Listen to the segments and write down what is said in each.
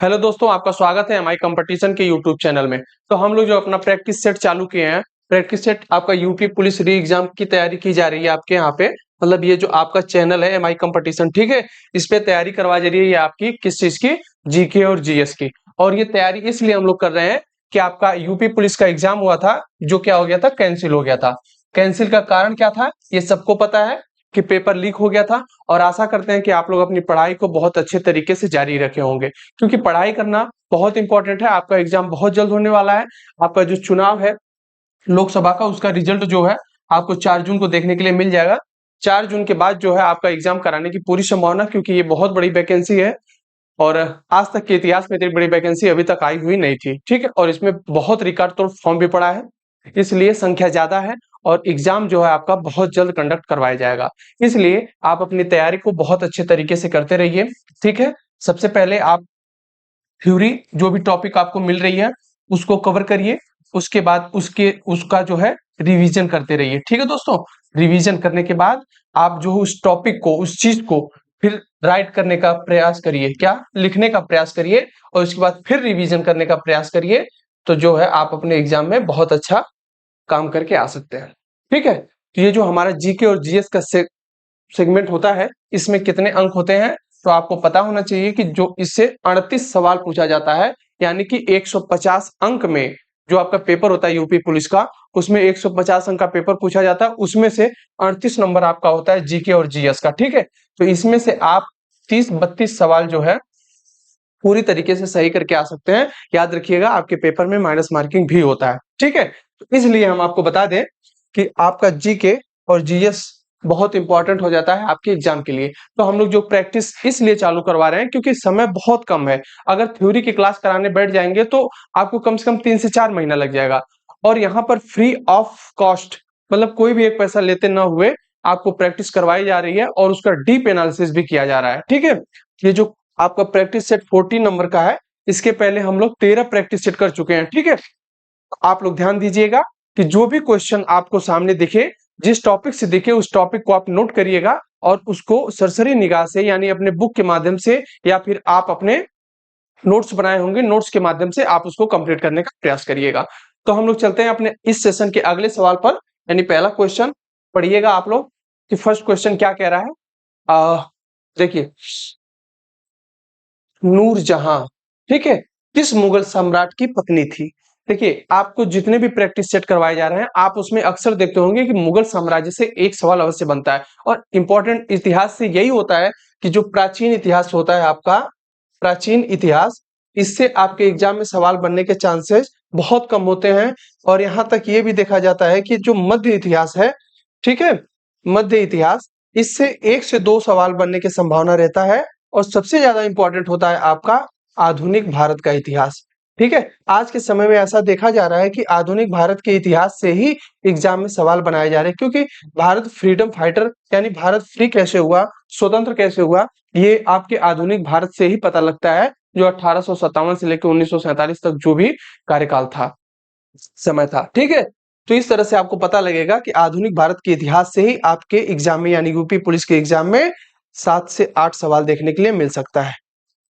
Hello दोस्तों, आपका स्वागत है एमआई कंपटीशन के यूट्यूब चैनल में। तो हम लोग जो अपना प्रैक्टिस सेट चालू किए हैं, प्रैक्टिस सेट आपका यूपी पुलिस री एग्जाम की तैयारी की जा रही है आपके यहाँ पे। मतलब ये जो आपका चैनल है एमआई कंपटीशन, ठीक है, इस पे तैयारी करवाई जा रही है ये आपकी किस चीज की, जीके और जीएस की। और ये तैयारी इसलिए हम लोग कर रहे हैं कि आपका यूपी पुलिस का एग्जाम हुआ था, जो क्या हो गया था, कैंसिल हो गया था। कैंसिल का कारण क्या था ये सबको पता है कि पेपर लीक हो गया था। और आशा करते हैं कि आप लोग अपनी पढ़ाई को बहुत अच्छे तरीके से जारी रखे होंगे, क्योंकि पढ़ाई करना बहुत इंपॉर्टेंट है। आपका एग्जाम बहुत जल्द होने वाला है। आपका जो चुनाव है लोकसभा का, उसका रिजल्ट जो है आपको 4 जून को देखने के लिए मिल जाएगा। 4 जून के बाद जो है आपका एग्जाम कराने की पूरी संभावना, क्योंकि ये बहुत बड़ी वैकेंसी है और आज तक के इतिहास में इतनी बड़ी वैकेंसी अभी तक आई हुई नहीं थी, ठीक है। और इसमें बहुत रिकॉर्ड तोड़ फॉर्म भी पड़ा है, इसलिए संख्या ज्यादा है और एग्जाम जो है आपका बहुत जल्द कंडक्ट करवाया जाएगा। इसलिए आप अपनी तैयारी को बहुत अच्छे तरीके से करते रहिए, ठीक है। सबसे पहले आप थ्योरी जो भी टॉपिक आपको मिल रही है उसको कवर करिए। उसके बाद उसका जो है रिवीजन करते रहिए, ठीक है दोस्तों। रिवीजन करने के बाद आप जो उस टॉपिक को, उस चीज को फिर राइट करने का प्रयास करिए, क्या लिखने का प्रयास करिए, और उसके बाद फिर रिवीजन करने का प्रयास करिए। तो जो है आप अपने एग्जाम में बहुत अच्छा काम करके आ सकते हैं, ठीक है। तो ये जो हमारा जीके और जीएस का सेगमेंट होता है, इसमें कितने अंक होते हैं तो आपको पता होना चाहिए कि जो इससे 38 सवाल पूछा जाता है, यानी कि 150 अंक में जो आपका पेपर होता है यूपी पुलिस का, उसमें 150 अंक का पेपर पूछा जाता है। उसमें से 38 नंबर आपका होता है जीके और जीएस का, ठीक है। तो इसमें से आप 30-32 सवाल जो है पूरी तरीके से सही करके आ सकते हैं। याद रखिएगा आपके पेपर में माइनस मार्किंग भी होता है, ठीक है। तो इसलिए हम आपको बता दें कि आपका जीके और जीएस बहुत इंपॉर्टेंट हो जाता है आपके एग्जाम के लिए। तो हम लोग जो प्रैक्टिस इसलिए चालू करवा रहे हैं क्योंकि समय बहुत कम है। अगर थ्योरी की क्लास कराने बैठ जाएंगे तो आपको कम से कम 3 से 4 महीना लग जाएगा। और यहाँ पर फ्री ऑफ कॉस्ट, मतलब कोई भी एक पैसा लेते ना हुए आपको प्रैक्टिस करवाई जा रही है और उसका डीप एनालिसिस भी किया जा रहा है, ठीक है। ये जो आपका प्रैक्टिस सेट 14 नंबर का है, इसके पहले हम लोग 13 प्रैक्टिस सेट कर चुके हैं, ठीक है। आप लोग ध्यान दीजिएगा कि जो भी क्वेश्चन आपको सामने दिखे, जिस टॉपिक से दिखे उस टॉपिक को आप नोट करिएगा और उसको सरसरी निगाह से, यानी अपने बुक के माध्यम से या फिर आप अपने नोट्स बनाए होंगे, नोट्स के माध्यम से आप उसको कंप्लीट करने का प्रयास करिएगा। तो हम लोग चलते हैं अपने इस सेशन के अगले सवाल पर। यानी पहला क्वेश्चन पढ़िएगा आप लोग कि फर्स्ट क्वेश्चन क्या कह रहा है। देखिए, नूरजहां, ठीक है, किस मुगल सम्राट की पत्नी थी। देखिए, आपको जितने भी प्रैक्टिस सेट करवाए जा रहे हैं, आप उसमें अक्सर देखते होंगे कि मुगल साम्राज्य से एक सवाल अवश्य बनता है। और इंपॉर्टेंट इतिहास से यही होता है कि जो प्राचीन इतिहास होता है आपका, प्राचीन इतिहास, इससे आपके एग्जाम में सवाल बनने के चांसेस बहुत कम होते हैं। और यहां तक ये भी देखा जाता है कि जो मध्य इतिहास है, ठीक है, मध्य इतिहास, इससे 1 से 2 सवाल बनने की संभावना रहता है। और सबसे ज्यादा इंपॉर्टेंट होता है आपका आधुनिक भारत का इतिहास, ठीक है। आज के समय में ऐसा देखा जा रहा है कि आधुनिक भारत के इतिहास से ही एग्जाम में सवाल बनाए जा रहे हैं, क्योंकि भारत फ्रीडम फाइटर, यानी भारत फ्री कैसे हुआ, स्वतंत्र कैसे हुआ, ये आपके आधुनिक भारत से ही पता लगता है, जो 1857 से लेकर 1947 तक जो भी कार्यकाल था, समय था, ठीक है। तो इस तरह से आपको पता लगेगा कि आधुनिक भारत के इतिहास से ही आपके एग्जाम में, यानी यूपी पुलिस के एग्जाम में 7 से 8 सवाल देखने के लिए मिल सकता है,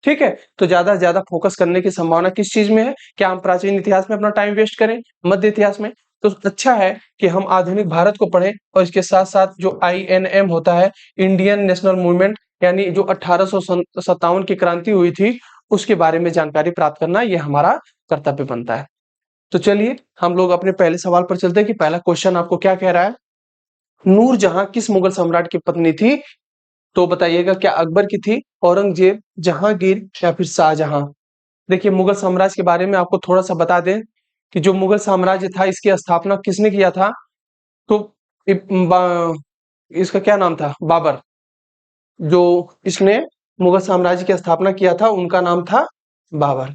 ठीक है। तो ज्यादा से ज्यादा फोकस करने की संभावना किस चीज में है, क्या हम प्राचीन इतिहास में अपना टाइम वेस्ट करें, मध्य इतिहास में। तो अच्छा है कि हम आधुनिक भारत को पढ़ें और इसके साथ साथ जो INM होता है, इंडियन नेशनल मूवमेंट, यानी जो 1857 की क्रांति हुई थी, उसके बारे में जानकारी प्राप्त करना ये हमारा कर्तव्य बनता है। तो चलिए हम लोग अपने पहले सवाल पर चलते हैं कि पहला क्वेश्चन आपको क्या कह रहा है। नूरजहां किस मुगल सम्राट की पत्नी थी। तो बताइएगा, क्या अकबर की थी, औरंगजेब, जहांगीर या फिर शाहजहां। देखिए, मुगल साम्राज्य के बारे में आपको थोड़ा सा बता दें कि जो मुगल साम्राज्य था इसकी स्थापना किसने किया था। तो इसका क्या नाम था, बाबर। जो इसने मुगल साम्राज्य की स्थापना किया था उनका नाम था बाबर,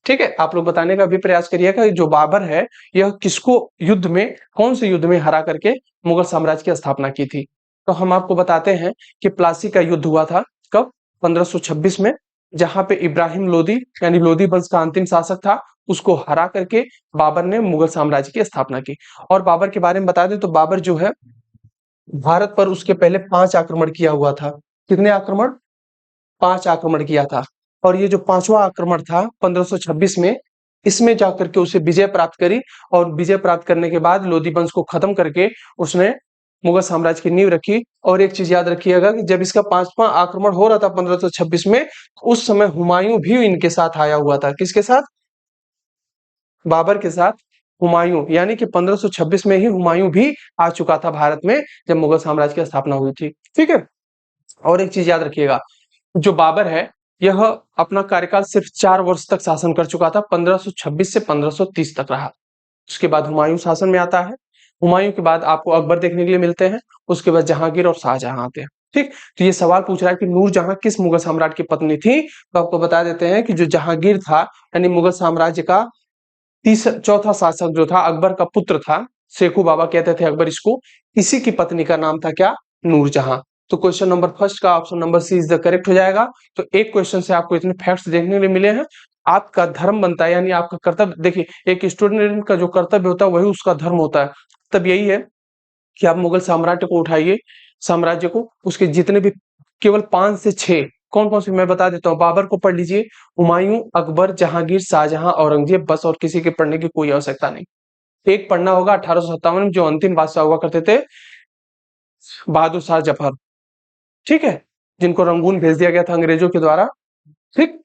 ठीक है। आप लोग बताने का भी प्रयास करिएगा कि जो बाबर है यह किसको युद्ध में, कौन से युद्ध में हरा करके मुगल साम्राज्य की स्थापना की थी। तो हम आपको बताते हैं कि प्लासी का युद्ध हुआ था, कब, 1526 में, जहां पे इब्राहिम लोदी, यानी लोदी वंश का अंतिम शासक था, उसको हरा करके बाबर ने मुगल साम्राज्य की स्थापना की। और बाबर के बारे में बता दें तो बाबर जो है भारत पर उसके पहले 5 आक्रमण किया हुआ था। कितने आक्रमण, 5 आक्रमण किया था। और ये जो पांचवा आक्रमण था 1526 में, इसमें जाकर के उसे विजय प्राप्त करी। और विजय प्राप्त करने के बाद लोधी वंश को खत्म करके उसने मुगल साम्राज्य की नींव रखी। और एक चीज याद रखिएगा कि जब इसका पांचवा आक्रमण हो रहा था 1526 में, उस समय हुमायूं भी इनके साथ आया हुआ था। किसके साथ? बाबर के साथ हुमायूं, यानी कि 1526 में ही हुमायूं भी आ चुका था भारत में, जब मुगल साम्राज्य की स्थापना हुई थी। ठीक है। और एक चीज याद रखिएगा, जो बाबर है यह अपना कार्यकाल सिर्फ 4 वर्ष तक शासन कर चुका था, 1526 से 1530 तक रहा। उसके बाद हुमायूं शासन में आता है। हुमायूं के बाद आपको अकबर देखने के लिए मिलते हैं। उसके बाद जहांगीर और शाहजहां आते हैं। ठीक। तो ये सवाल पूछ रहा है कि नूरजहां किस मुगल सम्राट की पत्नी थी। तो आपको बता देते हैं कि जो जहांगीर था, यानी मुगल साम्राज्य का चौथा शासक जो था, अकबर का पुत्र था, शेखू बाबा कहते थे अकबर इसको, इसी की पत्नी का नाम था क्या? नूरजहां। तो क्वेश्चन नंबर फर्स्ट का option number C is the correct हो जाएगा। तो एक क्वेश्चन से आपको इतने फैक्ट्स देखने के लिए मिले हैं। आपका धर्म बनता है, यानी आपका कर्तव्य, देखिए एक स्टूडेंट का जो कर्तव्य होता है वही उसका धर्म होता है। तब यही है कि आप मुगल साम्राज्य को उठाइए, साम्राज्य को, उसके जितने भी केवल 5 से 6 कौन कौन से मैं बता देता हूँ। बाबर को पढ़ लीजिए, हुमायूं, अकबर, जहांगीर, शाहजहां, औरंगजेब, बस। और किसी के पढ़ने की कोई आवश्यकता नहीं। एक पढ़ना होगा 1857 में जो अंतिम बादशाह हुआ करते थे, बहादुर शाह जफर। ठीक है, जिनको रंगून भेज दिया गया था अंग्रेजों के द्वारा। ठीक।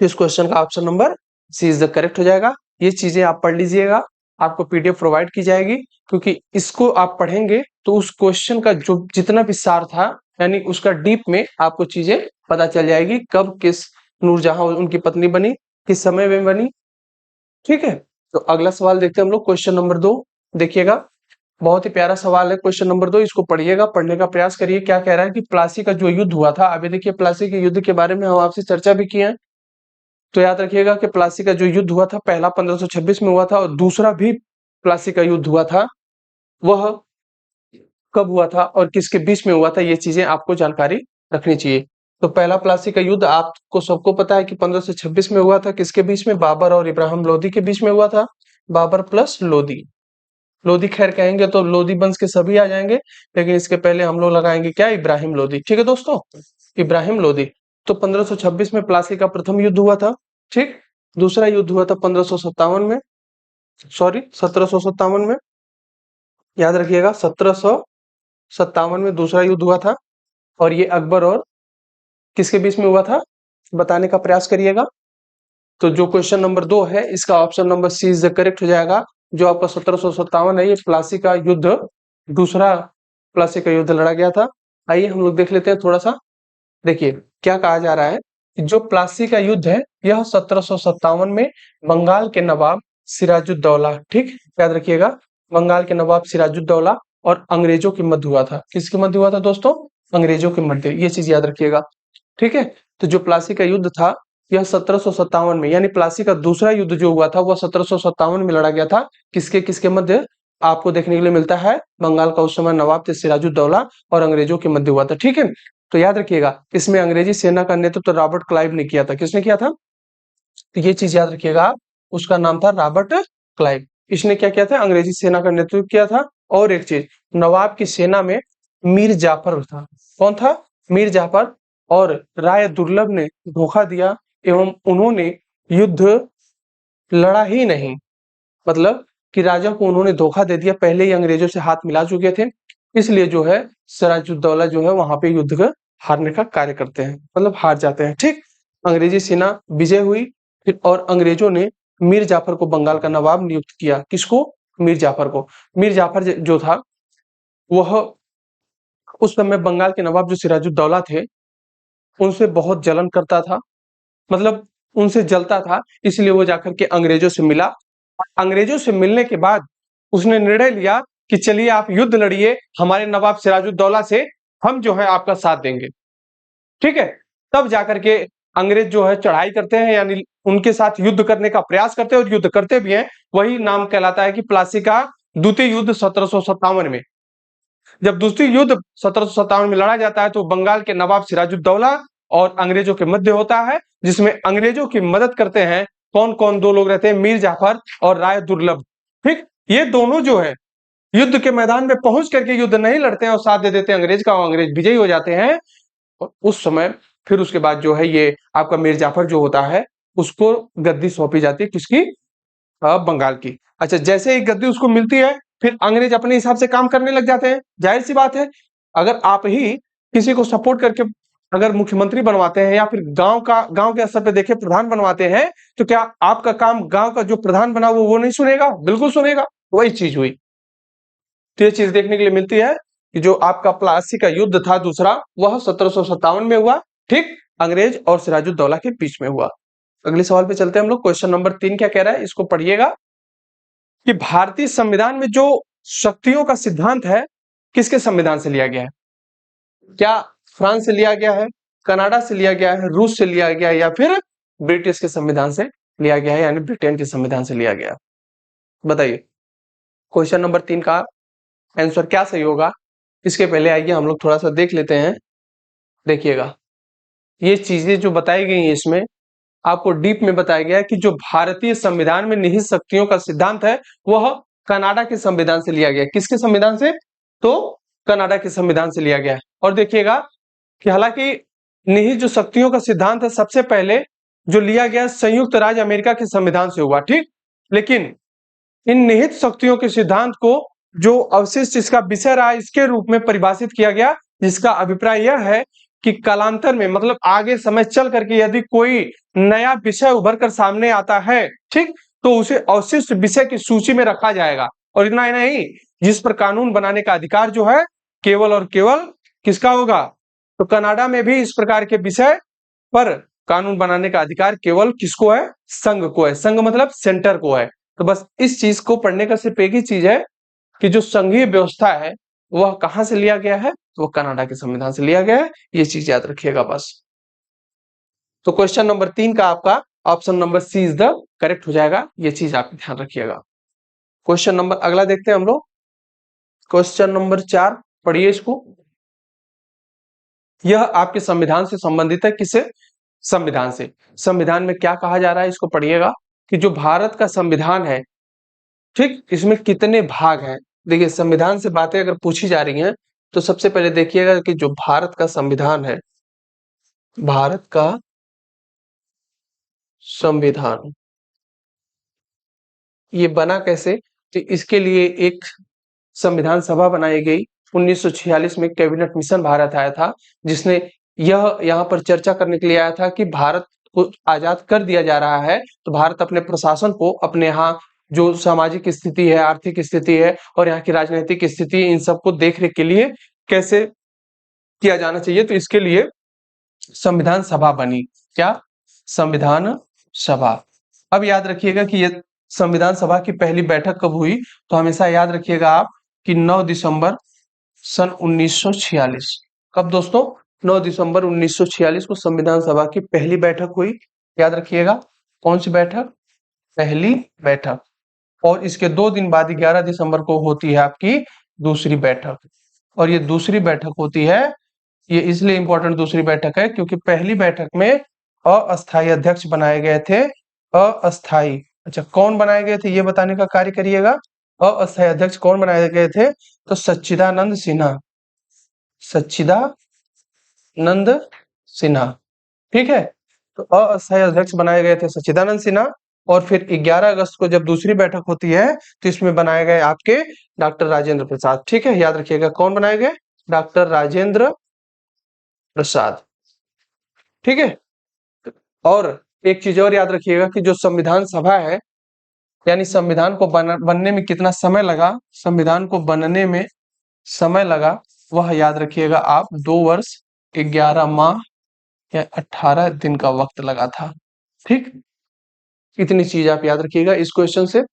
इस क्वेश्चन का option number C is the correct हो जाएगा। ये चीजें आप पढ़ लीजिएगा, आपको पीडीएफ प्रोवाइड की जाएगी, क्योंकि इसको आप पढ़ेंगे तो उस क्वेश्चन का जो जितना भी सार था, यानी उसका डीप में आपको चीजें पता चल जाएगी, कब किस नूरजहां उनकी पत्नी बनी, किस समय में बनी। ठीक है। तो अगला सवाल देखते हैं हम लोग, क्वेश्चन नंबर 2। देखिएगा, बहुत ही प्यारा सवाल है क्वेश्चन नंबर 2। इसको पढ़िएगा, पढ़ने का प्रयास करिए। क्या कह रहा है कि प्लासी का जो युद्ध हुआ था, अभी देखिए प्लासी के युद्ध के बारे में हम आपसे चर्चा भी किए हैं। तो याद रखिएगा कि प्लासी का जो युद्ध हुआ था, पहला 1526 में हुआ था, और दूसरा भी प्लासी का युद्ध हुआ था, वह कब हुआ था और किसके बीच में हुआ था, ये चीजें आपको जानकारी रखनी चाहिए। तो पहला प्लासी का युद्ध आपको सबको पता है कि 1526 में हुआ था। किसके बीच में? बाबर और इब्राहिम लोदी के बीच में हुआ था। बाबर प्लस लोदी। लोदी खैर कहेंगे तो लोदी वंश के सभी आ जाएंगे, लेकिन इसके पहले हम लोग लगाएंगे क्या? इब्राहिम लोदी। ठीक है दोस्तों, इब्राहिम लोदी। तो 1526 में प्लासी का प्रथम युद्ध हुआ था। ठीक। दूसरा युद्ध हुआ था 1557 में, सॉरी 1757 में। याद रखिएगा 1757 में दूसरा युद्ध हुआ था, और ये अकबर और किसके बीच में हुआ था, बताने का प्रयास करिएगा। तो जो क्वेश्चन नंबर 2 है, इसका option number C is the correct हो जाएगा। जो आपका 1757 है, ये प्लासी का युद्ध, दूसरा प्लासी का युद्ध लड़ा गया था। आइए हम लोग देख लेते हैं थोड़ा सा। देखिए क्या कहा जा रहा है कि जो प्लासी का युद्ध है, यह 1757 में बंगाल के नवाब सिराजुद्दौला, ठीक याद रखिएगा, बंगाल के नवाब सिराजुद्दौला और अंग्रेजों के मध्य हुआ था। किसके मध्य हुआ था दोस्तों? अंग्रेजों के मध्य। ये चीज याद रखिएगा। ठीक है। तो जो प्लासी का युद्ध था, यह 1757 में, यानी प्लासी का दूसरा युद्ध जो हुआ था वह 1757 में लड़ा गया था। किसके किसके मध्य? आपको देखने के लिए मिलता है, बंगाल का उस समय नवाब थे सिराजुद्दौला और अंग्रेजों के मध्य हुआ था। ठीक है। तो याद रखिएगा, इसमें अंग्रेजी सेना का नेतृत्व तो रॉबर्ट क्लाइव ने किया था। किसने किया था? तो ये चीज याद रखिएगा, उसका नाम था रॉबर्ट क्लाइव। इसने क्या किया था? अंग्रेजी सेना का नेतृत्व किया था। और एक चीज, नवाब की सेना में मीर जाफर था। कौन था? मीर जाफर। और राय दुर्लभ ने धोखा दिया, एवं उन्होंने युद्ध लड़ा ही नहीं, मतलब कि राजा को उन्होंने धोखा दे दिया, पहले ही अंग्रेजों से हाथ मिला चुके थे। इसलिए जो है सिराजुद्दौला जो है वहां पे युद्ध का हारने का कार्य करते हैं, मतलब हार जाते हैं। ठीक। अंग्रेजी सेना विजय हुई, फिर और अंग्रेजों ने मीर जाफर को बंगाल का नवाब नियुक्त किया। किसको? मीर जाफर को। मीर जाफर जो था, वह उस समय बंगाल के नवाब जो सिराजुद्दौला थे, उनसे बहुत जलन करता था, मतलब उनसे जलता था। इसलिए वो जाकर के अंग्रेजों से मिला। अंग्रेजों से मिलने के बाद उसने निर्णय लिया कि चलिए आप युद्ध लड़िए हमारे नवाब सिराजुद्दौला से, हम जो है आपका साथ देंगे। ठीक है। तब जाकर के अंग्रेज जो है चढ़ाई करते हैं, यानी उनके साथ युद्ध करने का प्रयास करते हैं और युद्ध करते भी हैं। वही नाम कहलाता है कि प्लासी का द्वितीय युद्ध 1757 में। जब दूसरी युद्ध 1757 में लड़ा जाता है तो बंगाल के नवाब सिराजुद्दौला और अंग्रेजों के मध्य होता है, जिसमें अंग्रेजों की मदद करते हैं कौन कौन? दो लोग रहते हैं, मीर जाफर और राय दुर्लभ। ठीक। ये दोनों जो है युद्ध के मैदान में पहुंच करके युद्ध नहीं लड़ते हैं और साथ दे देते हैं अंग्रेज का, और अंग्रेज विजयी हो जाते हैं। और उस समय फिर उसके बाद जो है ये आपका मीर जाफर जो होता है उसको गद्दी सौंपी जाती है, किसकी? बंगाल की। अच्छा, जैसे ही गद्दी उसको मिलती है फिर अंग्रेज अपने हिसाब से काम करने लग जाते हैं। जाहिर सी बात है, अगर आप ही किसी को सपोर्ट करके अगर मुख्यमंत्री बनवाते हैं या फिर गांव के स्तर पे देखे प्रधान बनवाते हैं, तो क्या आपका काम गांव का जो प्रधान बना वो नहीं सुनेगा? बिल्कुल सुनेगा। वही चीज हुई। तो ये चीज देखने के लिए मिलती है कि जो आपका प्लासी का युद्ध था दूसरा, वह 1757 में हुआ, ठीक, अंग्रेज और सिराजुद्दौला के बीच में हुआ। अगले सवाल पे चलते हैं हम लोग। क्वेश्चन नंबर 3 क्या कह रहा है, इसको पढ़िएगा कि भारतीय संविधान में जो शक्तियों का सिद्धांत है किसके संविधान से लिया गया है? क्या फ्रांस से लिया गया है, कनाडा से लिया गया है, रूस से लिया गया है, या फिर ब्रिटिश के संविधान से लिया गया है, यानी ब्रिटेन के संविधान से लिया गया है? बताइए, क्वेश्चन नंबर 3 का आंसर क्या सही होगा? इसके पहले आइए हम लोग थोड़ा सा देख लेते हैं। देखिएगा, ये चीजें जो बताई गई हैं इसमें आपको डीप में बताया गया है कि जो भारतीय संविधान में निहित शक्तियों का सिद्धांत है वह कनाडा के संविधान से लिया गया है। किसके संविधान से? तो कनाडा के संविधान से लिया गया है। और देखिएगा कि हालांकि निहित जो शक्तियों का सिद्धांत है सबसे पहले जो लिया गया संयुक्त राज्य अमेरिका के संविधान से हुआ, ठीक, लेकिन इन निहित शक्तियों के सिद्धांत को जो अवशिष्ट इसका विषय रहा इसके रूप में परिभाषित किया गया, जिसका अभिप्राय यह है कि कालांतर में मतलब आगे समय चल करके यदि कोई नया विषय उभर कर सामने आता है, ठीक, तो उसे अवशिष्ट विषय की सूची में रखा जाएगा। और इतना ही नहीं, जिस पर कानून बनाने का अधिकार जो है केवल और केवल किसका होगा? तो कनाडा में भी इस प्रकार के विषय पर कानून बनाने का अधिकार केवल किसको है? संघ को है। संघ मतलब सेंटर को है। तो बस इस चीज को पढ़ने का सिर्फ एक ही चीज है कि जो संघीय व्यवस्था है वह कहां से लिया गया है? तो वो कनाडा के संविधान से लिया गया है। ये चीज याद रखिएगा बस। तो क्वेश्चन नंबर 3 का आपका option number C is the correct हो जाएगा। ये चीज आप ध्यान रखिएगा। क्वेश्चन नंबर अगला देखते हैं हम लोग। क्वेश्चन नंबर 4 पढ़िए इसको। यह आपके संविधान से संबंधित है। किससे? संविधान से। संविधान में क्या कहा जा रहा है इसको पढ़िएगा कि जो भारत का संविधान है, ठीक, इसमें कितने भाग हैं? देखिए, संविधान से बातें अगर पूछी जा रही हैं तो सबसे पहले देखिएगा कि जो भारत का संविधान है, भारत का संविधान ये बना कैसे? तो इसके लिए एक संविधान सभा बनाई गई। 1946 में कैबिनेट मिशन भारत आया था, जिसने यह यहाँ पर चर्चा करने के लिए आया था कि भारत को आजाद कर दिया जा रहा है, तो भारत अपने प्रशासन को अपने यहाँ जो सामाजिक स्थिति है, आर्थिक स्थिति है और यहाँ की राजनीतिक स्थिति, इन सबको देखने के लिए कैसे किया जाना चाहिए। तो इसके लिए संविधान सभा बनी। क्या? संविधान सभा। अब याद रखिएगा कि ये संविधान सभा की पहली बैठक कब हुई? तो हमेशा याद रखिएगा आप कि 9 दिसंबर सन 1946। कब दोस्तों? 9 दिसंबर 1946 को संविधान सभा की पहली बैठक हुई। याद रखिएगा, कौन सी बैठक? पहली बैठक। और इसके 2 दिन बाद 11 दिसंबर को होती है आपकी दूसरी बैठक। और ये दूसरी बैठक होती है, ये इसलिए इंपॉर्टेंट दूसरी बैठक है क्योंकि पहली बैठक में अस्थायी अध्यक्ष बनाए गए थे। अस्थायी, अच्छा, कौन बनाए गए थे ये बताने का कार्य करिएगा। अस्थायी अध्यक्ष कौन बनाए गए थे? तो सच्चिदानंद सिन्हा। सच्चिदानंद सिन्हा, ठीक है। तो अस्थायी अध्यक्ष बनाए गए थे सच्चिदानंद सिन्हा। और फिर 11 अगस्त को जब दूसरी बैठक होती है तो इसमें बनाए गए आपके डॉक्टर राजेंद्र प्रसाद। ठीक है, याद रखिएगा कौन बनाए गए? डॉक्टर राजेंद्र प्रसाद। ठीक है। और एक चीज और याद रखिएगा कि जो संविधान सभा है, यानी संविधान को बनने में कितना समय लगा, संविधान को बनने में समय लगा, वह याद रखिएगा आप 2 वर्ष 11 माह या 18 दिन का वक्त लगा था। ठीक, इतनी चीज आप याद रखिएगा इस क्वेश्चन से।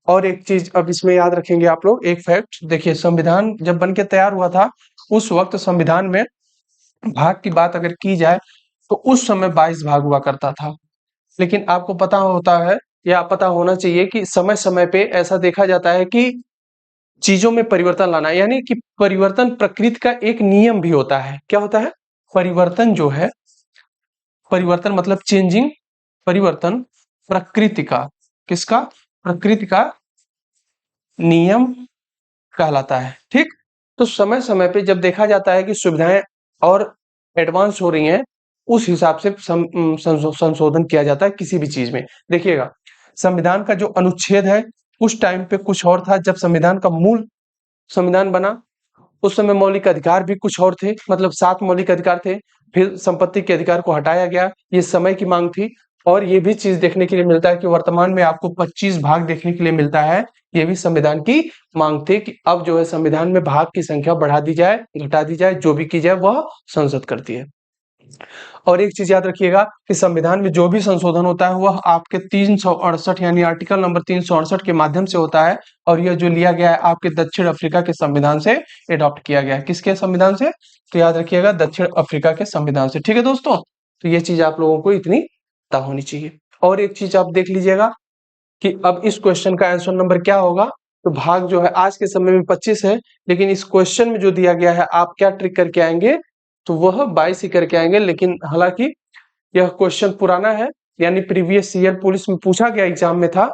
और एक चीज अब इसमें याद रखेंगे आप लोग, एक फैक्ट देखिए, संविधान जब बन के तैयार हुआ था उस वक्त संविधान में भाग की बात अगर की जाए तो उस समय 22 भाग हुआ करता था। लेकिन आपको पता होता है या पता होना चाहिए कि समय समय पे ऐसा देखा जाता है कि चीजों में परिवर्तन लाना, यानी कि परिवर्तन प्रकृति का एक नियम भी होता है। क्या होता है? परिवर्तन जो है, परिवर्तन मतलब चेंजिंग, परिवर्तन प्रकृति का, किसका? प्रकृति का नियम कहलाता है। ठीक, तो समय समय पे जब देखा जाता है कि सुविधाएं और एडवांस हो रही हैं उस हिसाब से संशोधन किया जाता है किसी भी चीज में। देखिएगा, संविधान का जो अनुच्छेद है उस टाइम पे कुछ और था, जब संविधान का मूल संविधान बना उस समय मौलिक अधिकार भी कुछ और थे, मतलब 7 मौलिक अधिकार थे। फिर संपत्ति के अधिकार को हटाया गया, ये समय की मांग थी। और ये भी चीज देखने के लिए मिलता है कि वर्तमान में आपको 25 भाग देखने के लिए मिलता है। ये भी संविधान की मांग थी कि अब जो है संविधान में भाग की संख्या बढ़ा दी जाए, घटा दी जाए, जो भी की जाए वह संसद करती है। और एक चीज याद रखिएगा कि संविधान में जो भी संशोधन होता है वह आपके 368 यानी आर्टिकल नंबर 368 के माध्यम से होता है। और यह जो लिया गया है आपके दक्षिण अफ्रीका के संविधान से एडॉप्ट किया गया है। किसके संविधान से? तो याद रखिएगा, दक्षिण अफ्रीका के संविधान से। ठीक है दोस्तों, तो ये चीज आप लोगों को इतनी पता होनी चाहिए। और एक चीज आप देख लीजिएगा कि अब इस क्वेश्चन का आंसर नंबर क्या होगा। तो भाग जो है आज के समय में 25 है, लेकिन इस क्वेश्चन में जो दिया गया है आप क्या ट्रिक करके आएंगे, तो वह 22 ही करके आएंगे। लेकिन हालांकि यह क्वेश्चन पुराना है, यानी प्रीवियस ईयर पुलिस में पूछा गया, एग्जाम में था,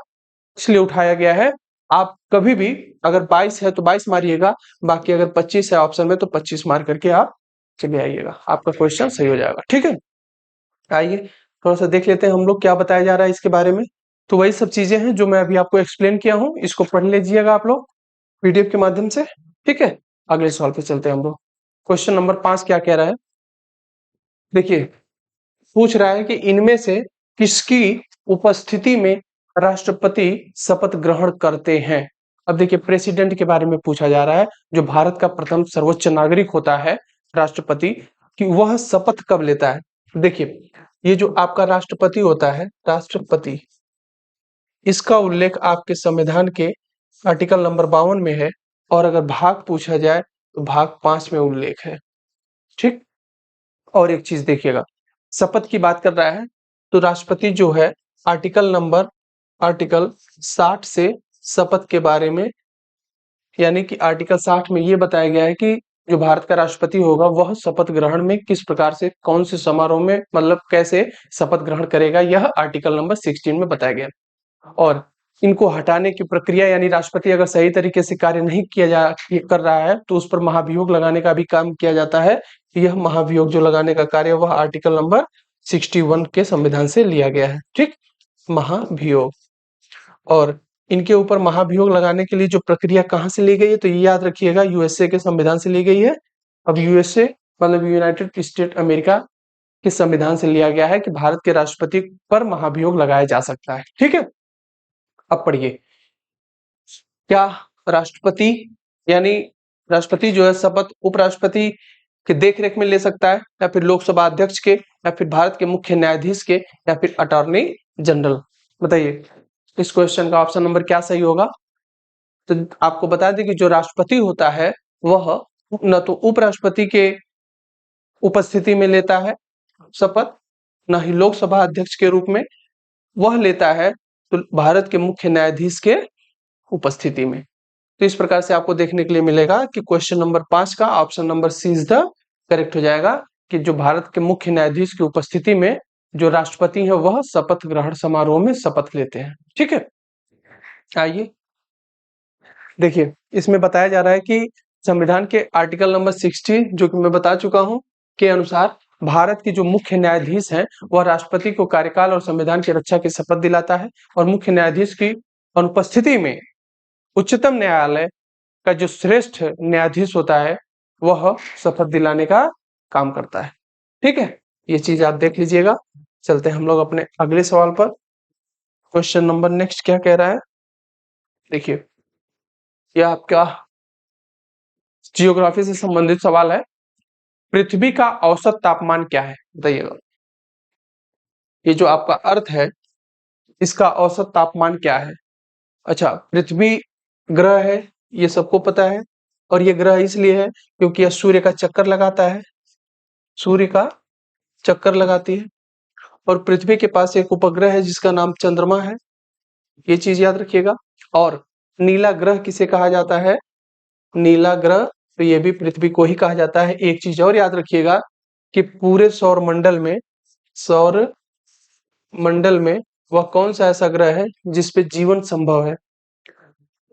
इसलिए उठाया गया है। आप कभी भी अगर 22 है तो 22 मारिएगा, बाकी अगर 25 है ऑप्शन में तो 25 मार करके आप चले आइएगा, आपका क्वेश्चन सही हो जाएगा। ठीक है, आइए थोड़ा सा देख लेते हैं हम लोग क्या बताया जा रहा है इसके बारे में। तो वही सब चीजें हैं जो मैं अभी आपको एक्सप्लेन किया हूँ, इसको पढ़ लीजिएगा आप लोग पीडीएफ के माध्यम से। ठीक है, अगले सवाल पे चलते हैं हम लोग। क्वेश्चन नंबर 5 क्या कह रहा है, देखिए, पूछ रहा है कि इनमें से किसकी उपस्थिति में राष्ट्रपति शपथ ग्रहण करते हैं। अब देखिए, प्रेसिडेंट के बारे में पूछा जा रहा है, जो भारत का प्रथम सर्वोच्च नागरिक होता है राष्ट्रपति, कि वह शपथ कब लेता है। देखिए, ये जो आपका राष्ट्रपति होता है, राष्ट्रपति, इसका उल्लेख आपके संविधान के आर्टिकल नंबर 52 में है। और अगर भाग पूछा जाए तो भाग 5 में उल्लेख है। ठीक, और एक चीज देखिएगा, शपथ की बात कर रहा है तो राष्ट्रपति जो है आर्टिकल 60 से शपथ के बारे में, यानी कि आर्टिकल 60 में ये बताया गया है कि जो भारत का राष्ट्रपति होगा वह शपथ ग्रहण में किस प्रकार से, कौन से समारोह में, मतलब कैसे शपथ ग्रहण करेगा, यह आर्टिकल नंबर 16 में बताया गया है। और इनको हटाने की प्रक्रिया, यानी राष्ट्रपति अगर सही तरीके से कार्य नहीं कर रहा है तो उस पर महाभियोग लगाने का भी काम किया जाता है। यह महाभियोग जो लगाने का कार्य वह आर्टिकल नंबर 61 के संविधान से लिया गया है। ठीक, महाभियोग। और इनके ऊपर महाभियोग लगाने के लिए जो प्रक्रिया कहाँ से ली गई है, तो ये याद रखिएगा, यूएसए के संविधान से ली गई है। अब यूएसए मतलब यूनाइटेड स्टेट अमेरिका के संविधान से लिया गया है कि भारत के राष्ट्रपति पर महाभियोग लगाया जा सकता है। ठीक है, अब पढ़िए, क्या राष्ट्रपति, यानी राष्ट्रपति जो है शपथ उपराष्ट्रपति के देखरेख में ले सकता है, या फिर लोकसभा अध्यक्ष के, या फिर भारत के मुख्य न्यायाधीश के, या फिर अटॉर्नी जनरल। बताइए इस क्वेश्चन का ऑप्शन नंबर क्या सही होगा। तो आपको बता दें कि जो राष्ट्रपति होता है वह न तो उपराष्ट्रपति के उपस्थिति में लेता है शपथ, न ही लोकसभा अध्यक्ष के रूप में, वह लेता है तो भारत के मुख्य न्यायाधीश के उपस्थिति में। तो इस प्रकार से आपको देखने के लिए मिलेगा कि क्वेश्चन नंबर 5 का option number C is the correct हो जाएगा, कि जो भारत के मुख्य न्यायाधीश की उपस्थिति में जो राष्ट्रपति है वह शपथ ग्रहण समारोह में शपथ लेते हैं। ठीक है, आइए देखिए, इसमें बताया जा रहा है कि संविधान के आर्टिकल नंबर 60, जो कि मैं बता चुका हूं, के अनुसार भारत के जो मुख्य न्यायाधीश हैं वह राष्ट्रपति को कार्यकाल और संविधान की रक्षा की शपथ दिलाता है। और मुख्य न्यायाधीश की अनुपस्थिति में उच्चतम न्यायालय का जो श्रेष्ठ न्यायाधीश होता है वह शपथ दिलाने का काम करता है। ठीक है, ये चीज आप देख लीजिएगा। चलते हैं हम लोग अपने अगले सवाल पर। क्वेश्चन नंबर नेक्स्ट क्या कह रहा है, देखिए, यह आपका जियोग्राफी से संबंधित सवाल है। पृथ्वी का औसत तापमान क्या है, बताइएगा। ये जो आपका अर्थ है इसका औसत तापमान क्या है। अच्छा, पृथ्वी ग्रह है, ये सबको पता है। और ये ग्रह इसलिए है क्योंकि यह सूर्य का चक्कर लगाता है, सूर्य का चक्कर लगाती है। और पृथ्वी के पास एक उपग्रह है जिसका नाम चंद्रमा है, ये चीज याद रखिएगा। और नीला ग्रह किसे कहा जाता है, नीला ग्रह, तो ये भी पृथ्वी को ही कहा जाता है। एक चीज और याद रखिएगा कि पूरे सौर मंडल में वह कौन सा ऐसा ग्रह है जिसपे जीवन संभव है,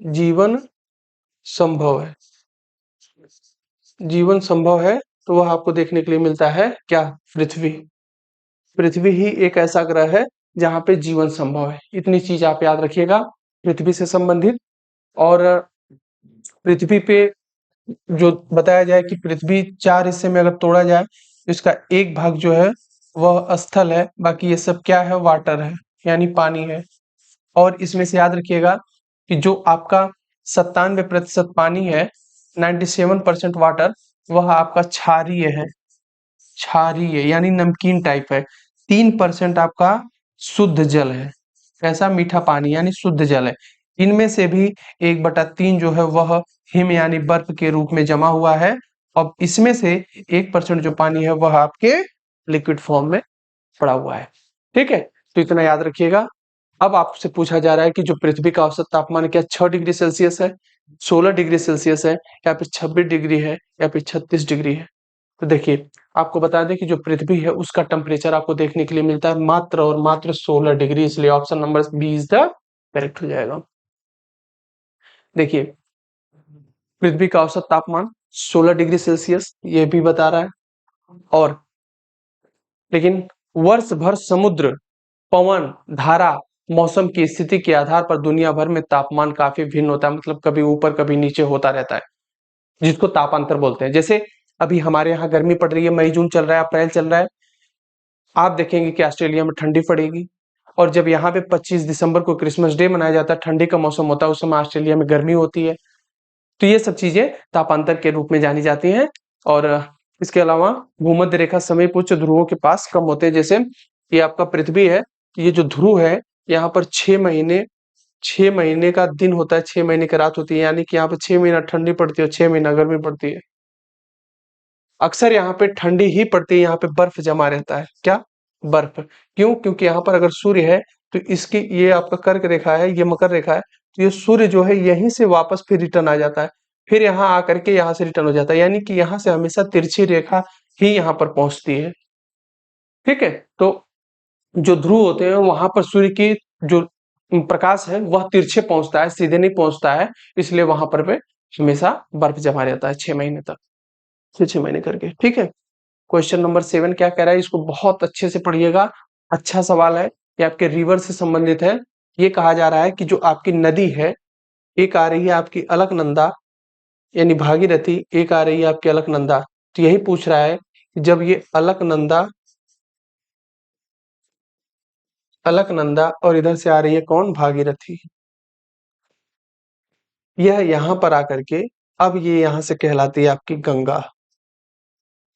जीवन संभव है, जीवन संभव है, तो वह आपको देखने के लिए मिलता है क्या, पृथ्वी। पृथ्वी ही एक ऐसा ग्रह है जहाँ पे जीवन संभव है। इतनी चीज आप याद रखिएगा पृथ्वी से संबंधित। और पृथ्वी पे जो बताया जाए कि पृथ्वी 4 हिस्से में अगर तोड़ा जाए तो इसका एक भाग जो है वह स्थल है, बाकी ये सब क्या है, वाटर है, यानी पानी है। और इसमें से याद रखिएगा कि जो आपका 97% पानी है, 97% वाटर, वह आपका क्षारीय है। क्षारीय यानी नमकीन टाइप है। 3% आपका शुद्ध जल है। कैसा, मीठा पानी यानी शुद्ध जल है। इनमें से भी 1/3 जो है वह हिम यानी बर्फ के रूप में जमा हुआ है। और इसमें से 1% जो पानी है वह आपके लिक्विड फॉर्म में पड़ा हुआ है। ठीक है, तो इतना याद रखिएगा। अब आपसे पूछा जा रहा है कि जो पृथ्वी का औसत तापमान क्या 6 डिग्री सेल्सियस है, 16 डिग्री सेल्सियस है, या फिर 26 डिग्री है, या फिर 36 डिग्री है। तो देखिए, आपको बता दें कि जो पृथ्वी है उसका टेम्परेचर आपको देखने के लिए मिलता है मात्र और मात्र 16 डिग्री, इसलिए option number B is the correct हो जाएगा। देखिए, पृथ्वी का औसत तापमान 16 डिग्री सेल्सियस ये भी बता रहा है। और लेकिन वर्ष भर समुद्र, पवन, धारा, मौसम की स्थिति के आधार पर दुनिया भर में तापमान काफी भिन्न होता है, मतलब कभी ऊपर कभी नीचे होता रहता है, जिसको तापांतर बोलते हैं। जैसे अभी हमारे यहाँ गर्मी पड़ रही है, मई जून चल रहा है, अप्रैल चल रहा है, आप देखेंगे कि ऑस्ट्रेलिया में ठंडी पड़ेगी। और जब यहाँ पे 25 दिसंबर को क्रिसमस डे मनाया जाता है, ठंडी का मौसम होता है, उस समय ऑस्ट्रेलिया में गर्मी होती है। तो ये सब चीजें तापांतर के रूप में जानी जाती हैं। और इसके अलावा भूमध्य रेखा समीप उच्च ध्रुवों के पास कम होते हैं। जैसे ये आपका पृथ्वी है, ये जो ध्रुव है, यहाँ पर 6 महीने का दिन होता है, 6 महीने की रात होती है, यानी कि यहाँ पे 6 महीना ठंडी पड़ती है और 6 महीना गर्मी पड़ती है। अक्सर यहाँ पे ठंडी ही पड़ती है, यहाँ पे बर्फ जमा रहता है। क्या, बर्फ। क्यों? क्योंकि यहाँ पर अगर सूर्य है तो इसकी, ये आपका कर्क रेखा है, ये मकर रेखा है, तो ये सूर्य जो है यहीं से वापस फिर रिटर्न आ जाता है, फिर यहाँ आकर के यहाँ से रिटर्न हो जाता है, यानी कि यहाँ से हमेशा तिरछी रेखा ही यहाँ पर पहुंचती है। ठीक है, तो जो ध्रुव होते हैं वहां पर सूर्य की जो प्रकाश है वह तिरछे पहुंचता है, सीधे नहीं पहुंचता है, इसलिए वहां पर पे हमेशा बर्फ जमा रहता है 6 महीने तक, 6 6 महीने करके। ठीक है, क्वेश्चन नंबर 7 क्या कह रहा है, इसको बहुत अच्छे से पढ़िएगा। अच्छा सवाल है, ये आपके रिवर से संबंधित है। ये कहा जा रहा है कि जो आपकी नदी है, एक आ रही है आपकी अलकनंदा यानी भागीरथी, एक आ रही है आपकी अलकनंदा। तो यही पूछ रहा है कि जब ये अलकनंदा, अलकनंदा और इधर से आ रही है कौन, भागीरथी, यह यहाँ पर आकर के अब ये यहाँ से कहलाती है आपकी गंगा।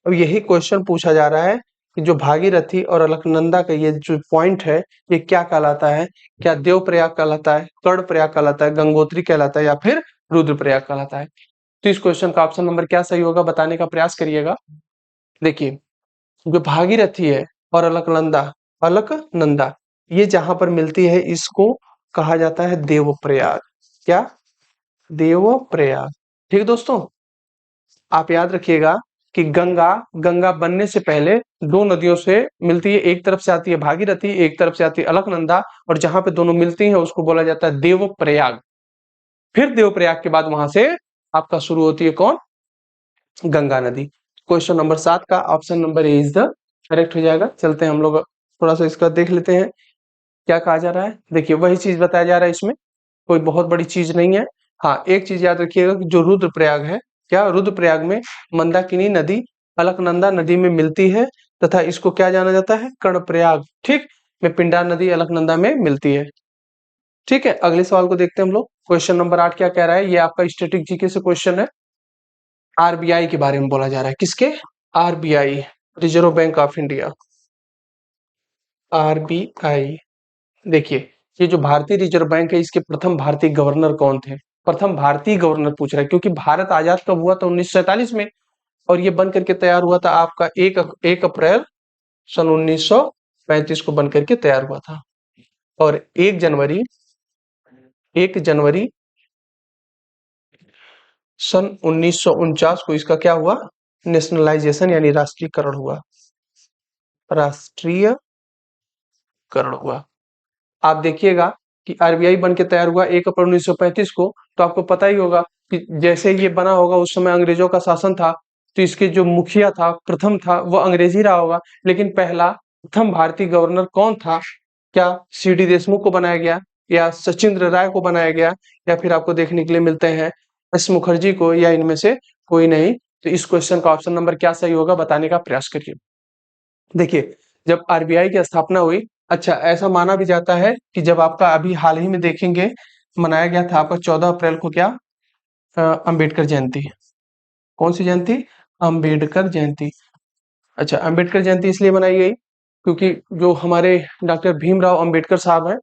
अब यही क्वेश्चन पूछा जा रहा है कि जो भागीरथी और अलकनंदा का ये जो पॉइंट है, ये क्या कहलाता है? क्या देवप्रयाग कहलाता है, कर्णप्रयाग कहलाता है, गंगोत्री कहलाता है, या फिर रुद्रप्रयाग कहलाता है? तो इस क्वेश्चन का ऑप्शन नंबर क्या सही होगा, बताने का प्रयास करिएगा। देखिए, जो भागीरथी है और अलकनंदा, अलकनंदा, ये जहां पर मिलती है इसको कहा जाता है देवप्रयाग। क्या, देवप्रयाग। ठीक दोस्तों, आप याद रखिएगा कि गंगा, गंगा बनने से पहले दो नदियों से मिलती है, एक तरफ से आती है भागीरथी, एक तरफ से आती है अलकनंदा, और जहां पे दोनों मिलती हैं उसको बोला जाता है देवप्रयाग। फिर देवप्रयाग के बाद वहां से आपका शुरू होती है कौन, गंगा नदी। क्वेश्चन नंबर 7 का option number A is the correct हो जाएगा। चलते हैं हम लोग थोड़ा सा इसका देख लेते हैं क्या कहा जा रहा है। देखिए, वही चीज बताया जा रहा है, इसमें कोई बहुत बड़ी चीज नहीं है। हाँ, एक चीज याद रखिएगा कि जो रुद्रप्रयाग है, क्या, रुद्रप्रयाग में मंदाकिनी नदी अलकनंदा नदी में मिलती है, तथा इसको क्या जाना जाता है, कर्णप्रयाग, ठीक, में पिंडा नदी अलकनंदा में मिलती है। ठीक है, अगले सवाल को देखते हैं हम लोग। क्वेश्चन नंबर 8 क्या कह रहा है, ये आपका स्टैटिक जीके से क्वेश्चन है। आरबीआई के बारे में बोला जा रहा है, किसके, RBI, reserve bank of India, RBI. देखिए, ये जो भारतीय रिजर्व बैंक है, इसके प्रथम भारतीय गवर्नर कौन थे? प्रथम भारतीय गवर्नर पूछ रहा है, क्योंकि भारत आजाद कब हुआ था, 1947 में, और ये बन करके तैयार हुआ था आपका 1 अप्रैल सन 1935 को बन करके तैयार हुआ था। और 1 जनवरी सन 1949 को इसका क्या हुआ, नेशनलाइजेशन यानी राष्ट्रीयकरण हुआ, राष्ट्रीयकरण हुआ। आप देखिएगा कि आरबीआई बन के तैयार हुआ 1 अप्रैल 1935 को, तो आपको पता ही होगा कि जैसे ये बना होगा उस समय अंग्रेजों का शासन था, तो इसके जो मुखिया था, प्रथम था, वो अंग्रेज ही रहा होगा। लेकिन पहला प्रथम भारतीय गवर्नर कौन था? क्या सीडी देशमुख को बनाया गया, या सचिंद्र राय को बनाया गया, या फिर आपको देखने के लिए मिलते हैं एस मुखर्जी को, या इनमें से कोई नहीं? तो इस क्वेश्चन का ऑप्शन नंबर क्या सही होगा बताने का प्रयास करिए। देखिए, जब आरबीआई की स्थापना हुई, अच्छा ऐसा माना भी जाता है कि जब आपका अभी हाल ही में देखेंगे मनाया गया था आपका 14 अप्रैल को, क्या अंबेडकर जयंती। कौन सी जयंती? अंबेडकर जयंती। अच्छा, अंबेडकर जयंती इसलिए मनाई गई क्योंकि जो हमारे डॉक्टर भीमराव अंबेडकर साहब हैं,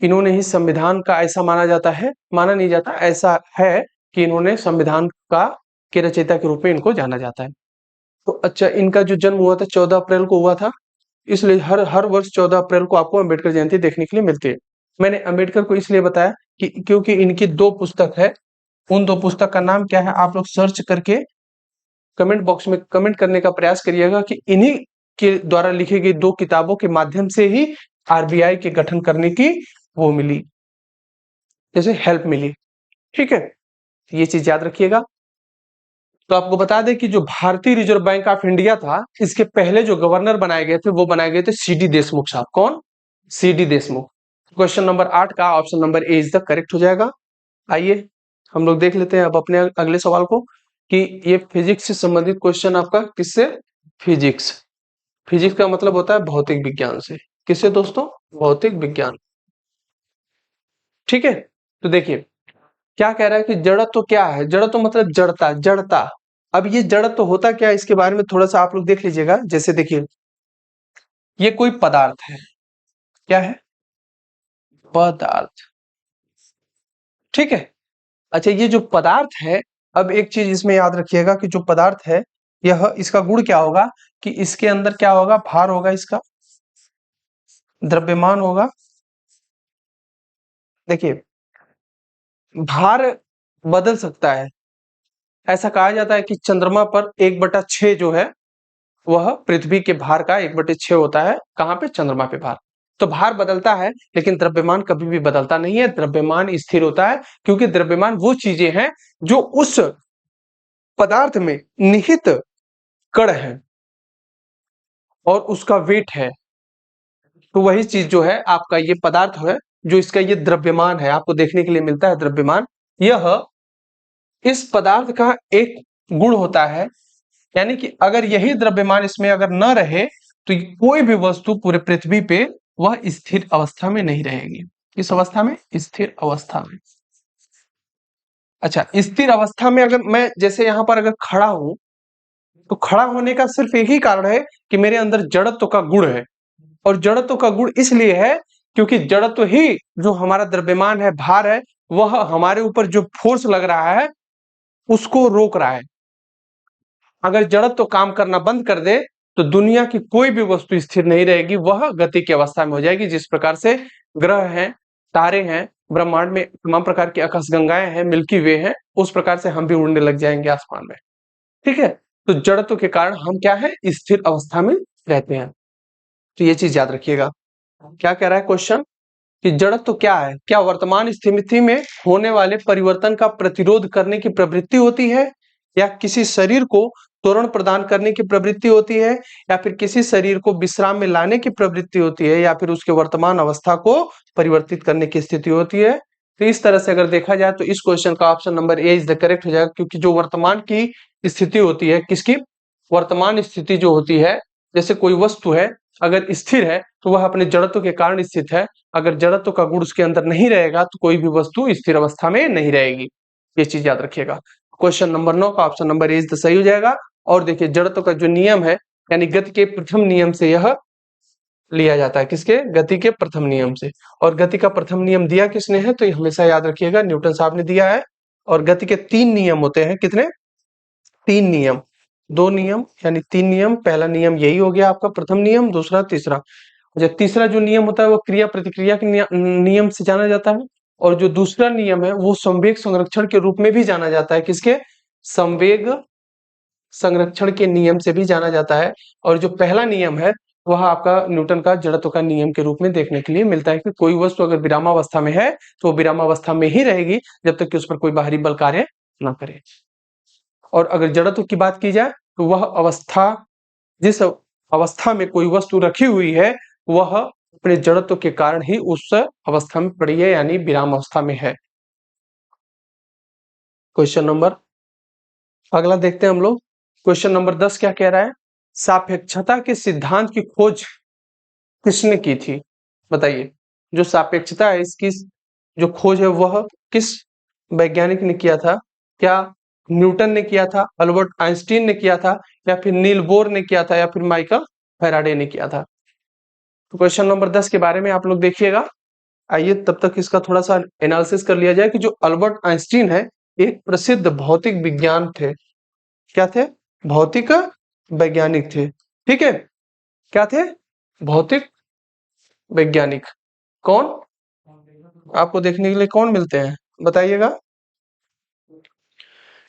इन्होंने ही संविधान का, ऐसा माना जाता है, माना नहीं जाता, ऐसा है कि इन्होंने संविधान का के रचयिता के रूप में इनको जाना जाता है। तो अच्छा, इनका जो जन्म हुआ था 14 अप्रैल को हुआ था, इसलिए हर हर वर्ष 14 अप्रैल को आपको अंबेडकर जयंती देखने के लिए मिलती है। मैंने अंबेडकर को इसलिए बताया कि क्योंकि इनकी 2 पुस्तक है। उन 2 पुस्तक का नाम क्या है? आप लोग सर्च करके कमेंट बॉक्स में कमेंट करने का प्रयास करिएगा कि इन्हीं के द्वारा लिखी गई 2 किताबों के माध्यम से ही आरबीआई के गठन करने की वो मिली, जैसे हेल्प मिली। ठीक है, ये चीज याद रखिएगा। तो आपको बता दें कि जो भारतीय रिजर्व बैंक ऑफ इंडिया था, इसके पहले जो गवर्नर बनाए गए थे वो बनाए गए थे सीडी देशमुख साहब। कौन? सीडी देशमुख। क्वेश्चन नंबर 8 का option number A is the correct हो जाएगा। आइए हम लोग देख लेते हैं अब अपने अगले सवाल को, कि ये फिजिक्स से संबंधित क्वेश्चन आपका किससे? फिजिक्स। फिजिक्स का मतलब होता है भौतिक विज्ञान से। किससे दोस्तों? भौतिक विज्ञान। ठीक है, तो देखिए क्या कह रहा है कि जड़त्व क्या है? जड़त्व मतलब जड़ता, जड़ता। अब ये जड़त्व होता क्या है इसके बारे में थोड़ा सा आप लोग देख लीजिएगा। जैसे देखिए, ये कोई पदार्थ है। क्या है? पदार्थ। ठीक है, अच्छा ये जो पदार्थ है, अब एक चीज इसमें याद रखिएगा कि जो पदार्थ है, यह इसका गुण क्या होगा कि इसके अंदर क्या होगा? भार होगा, इसका द्रव्यमान होगा। देखिए, भार बदल सकता है। ऐसा कहा जाता है कि चंद्रमा पर 1/6 जो है वह पृथ्वी के भार का 1/6 होता है। कहां पे? चंद्रमा पे भार। तो भार बदलता है, लेकिन द्रव्यमान कभी भी बदलता नहीं है। द्रव्यमान स्थिर होता है, क्योंकि द्रव्यमान वो चीजें हैं जो उस पदार्थ में निहित कण है और उसका वेट है। तो वही चीज जो है आपका ये पदार्थ है, जो इसका ये द्रव्यमान है, आपको देखने के लिए मिलता है द्रव्यमान। यह इस पदार्थ का एक गुण होता है, यानी कि अगर यही द्रव्यमान इसमें अगर न रहे तो कोई भी वस्तु पूरे पृथ्वी पे वह स्थिर अवस्था में नहीं रहेगी। किस अवस्था में? स्थिर अवस्था में। अच्छा, स्थिर अवस्था में अगर मैं जैसे यहां पर अगर खड़ा हूं, तो खड़ा होने का सिर्फ एक ही कारण है कि मेरे अंदर जड़त्व का गुण है। और जड़त्व का गुण इसलिए है क्योंकि जड़त्व ही जो हमारा द्रव्यमान है, भार है, वह हमारे ऊपर जो फोर्स लग रहा है उसको रोक रहा है। अगर जड़त्व काम करना बंद कर दे तो दुनिया की कोई भी वस्तु स्थिर नहीं रहेगी, वह गति की अवस्था में हो जाएगी। जिस प्रकार से ग्रह हैं, तारे हैं, ब्रह्मांड में तमाम प्रकार की आकाशगंगाएं हैं, मिल्की वे हैं, उस प्रकार से हम भी उड़ने लग जाएंगे आसमान में। ठीक है, तो जड़त्व के कारण हम क्या है? स्थिर अवस्था में रहते हैं। तो ये चीज याद रखिएगा। क्या कह रहा है क्वेश्चन कि जड़त्व क्या है? क्या वर्तमान स्थिति में होने वाले परिवर्तन का प्रतिरोध करने की प्रवृत्ति होती है, या किसी शरीर को त्वरण प्रदान करने की प्रवृत्ति होती है, या फिर किसी शरीर को विश्राम में लाने की प्रवृत्ति होती है, या फिर उसके वर्तमान अवस्था को परिवर्तित करने की स्थिति होती है? तो इस तरह से अगर देखा जाए तो इस क्वेश्चन का option number A is the correct हो जाएगा, क्योंकि जो वर्तमान की स्थिति होती है, किसकी वर्तमान स्थिति जो होती है, जैसे कोई वस्तु है अगर स्थिर है तो वह अपने जड़त्व के कारण स्थित है। अगर जड़त्व का गुण उसके अंदर नहीं रहेगा तो कोई भी वस्तु स्थिर अवस्था में नहीं रहेगी। ये चीज याद रखिएगा। क्वेश्चन नंबर 9 का option number A is the सही हो जाएगा। और देखिए, जड़त्व का जो नियम है, यानी गति के प्रथम नियम से यह लिया जाता है। किसके? गति के प्रथम नियम से। और गति का प्रथम नियम दिया किसने है? तो ये हमेशा याद रखिएगा, न्यूटन साहब ने दिया है। और गति के 3 नियम होते हैं। कितने? 3 नियम। 2 नियम यानी 3 नियम। पहला नियम यही हो गया आपका प्रथम नियम, दूसरा, तीसरा। जब तीसरा जो नियम होता है वो क्रिया प्रतिक्रिया के नियम से जाना जाता है। और जो दूसरा नियम है वो संवेग संरक्षण के रूप में भी जाना जाता है। किसके? संवेग संरक्षण के नियम से भी जाना जाता है। और जो पहला नियम है वह आपका न्यूटन का जड़त्व का नियम के रूप में देखने के लिए मिलता है कि कोई वस्तु अगर विरामावस्था में है तो वो विरामावस्था में ही रहेगी जब तक कि उस पर कोई बाहरी बल कार्य ना करे। और अगर जड़त्व की बात की जाए तो वह अवस्था, जिस अवस्था में कोई वस्तु रखी हुई है वह अपने जड़त्व के कारण ही उस अवस्था में पड़ी है, यानी विराम अवस्था में है। क्वेश्चन नंबर अगला देखते हैं हम लोग। क्वेश्चन नंबर 10 क्या कह रहा है? सापेक्षता के सिद्धांत की खोज किसने की थी? बताइए। जो सापेक्षता है इसकी जो खोज है वह किस वैज्ञानिक ने किया था? क्या न्यूटन ने किया था, अल्बर्ट आइंस्टीन ने किया था, या फिर नील बोर ने किया था, या फिर माइकल फैराडे ने किया था? तो क्वेश्चन नंबर 10 के बारे में आप लोग देखिएगा। आइए तब तक इसका थोड़ा सा एनालिसिस कर लिया जाए कि जो अल्बर्ट आइंस्टीन है एक प्रसिद्ध भौतिक विज्ञान थे। क्या थे? भौतिक वैज्ञानिक थे। ठीक है, क्या थे? भौतिक वैज्ञानिक। कौन आपको देखने के लिए कौन मिलते हैं बताइएगा?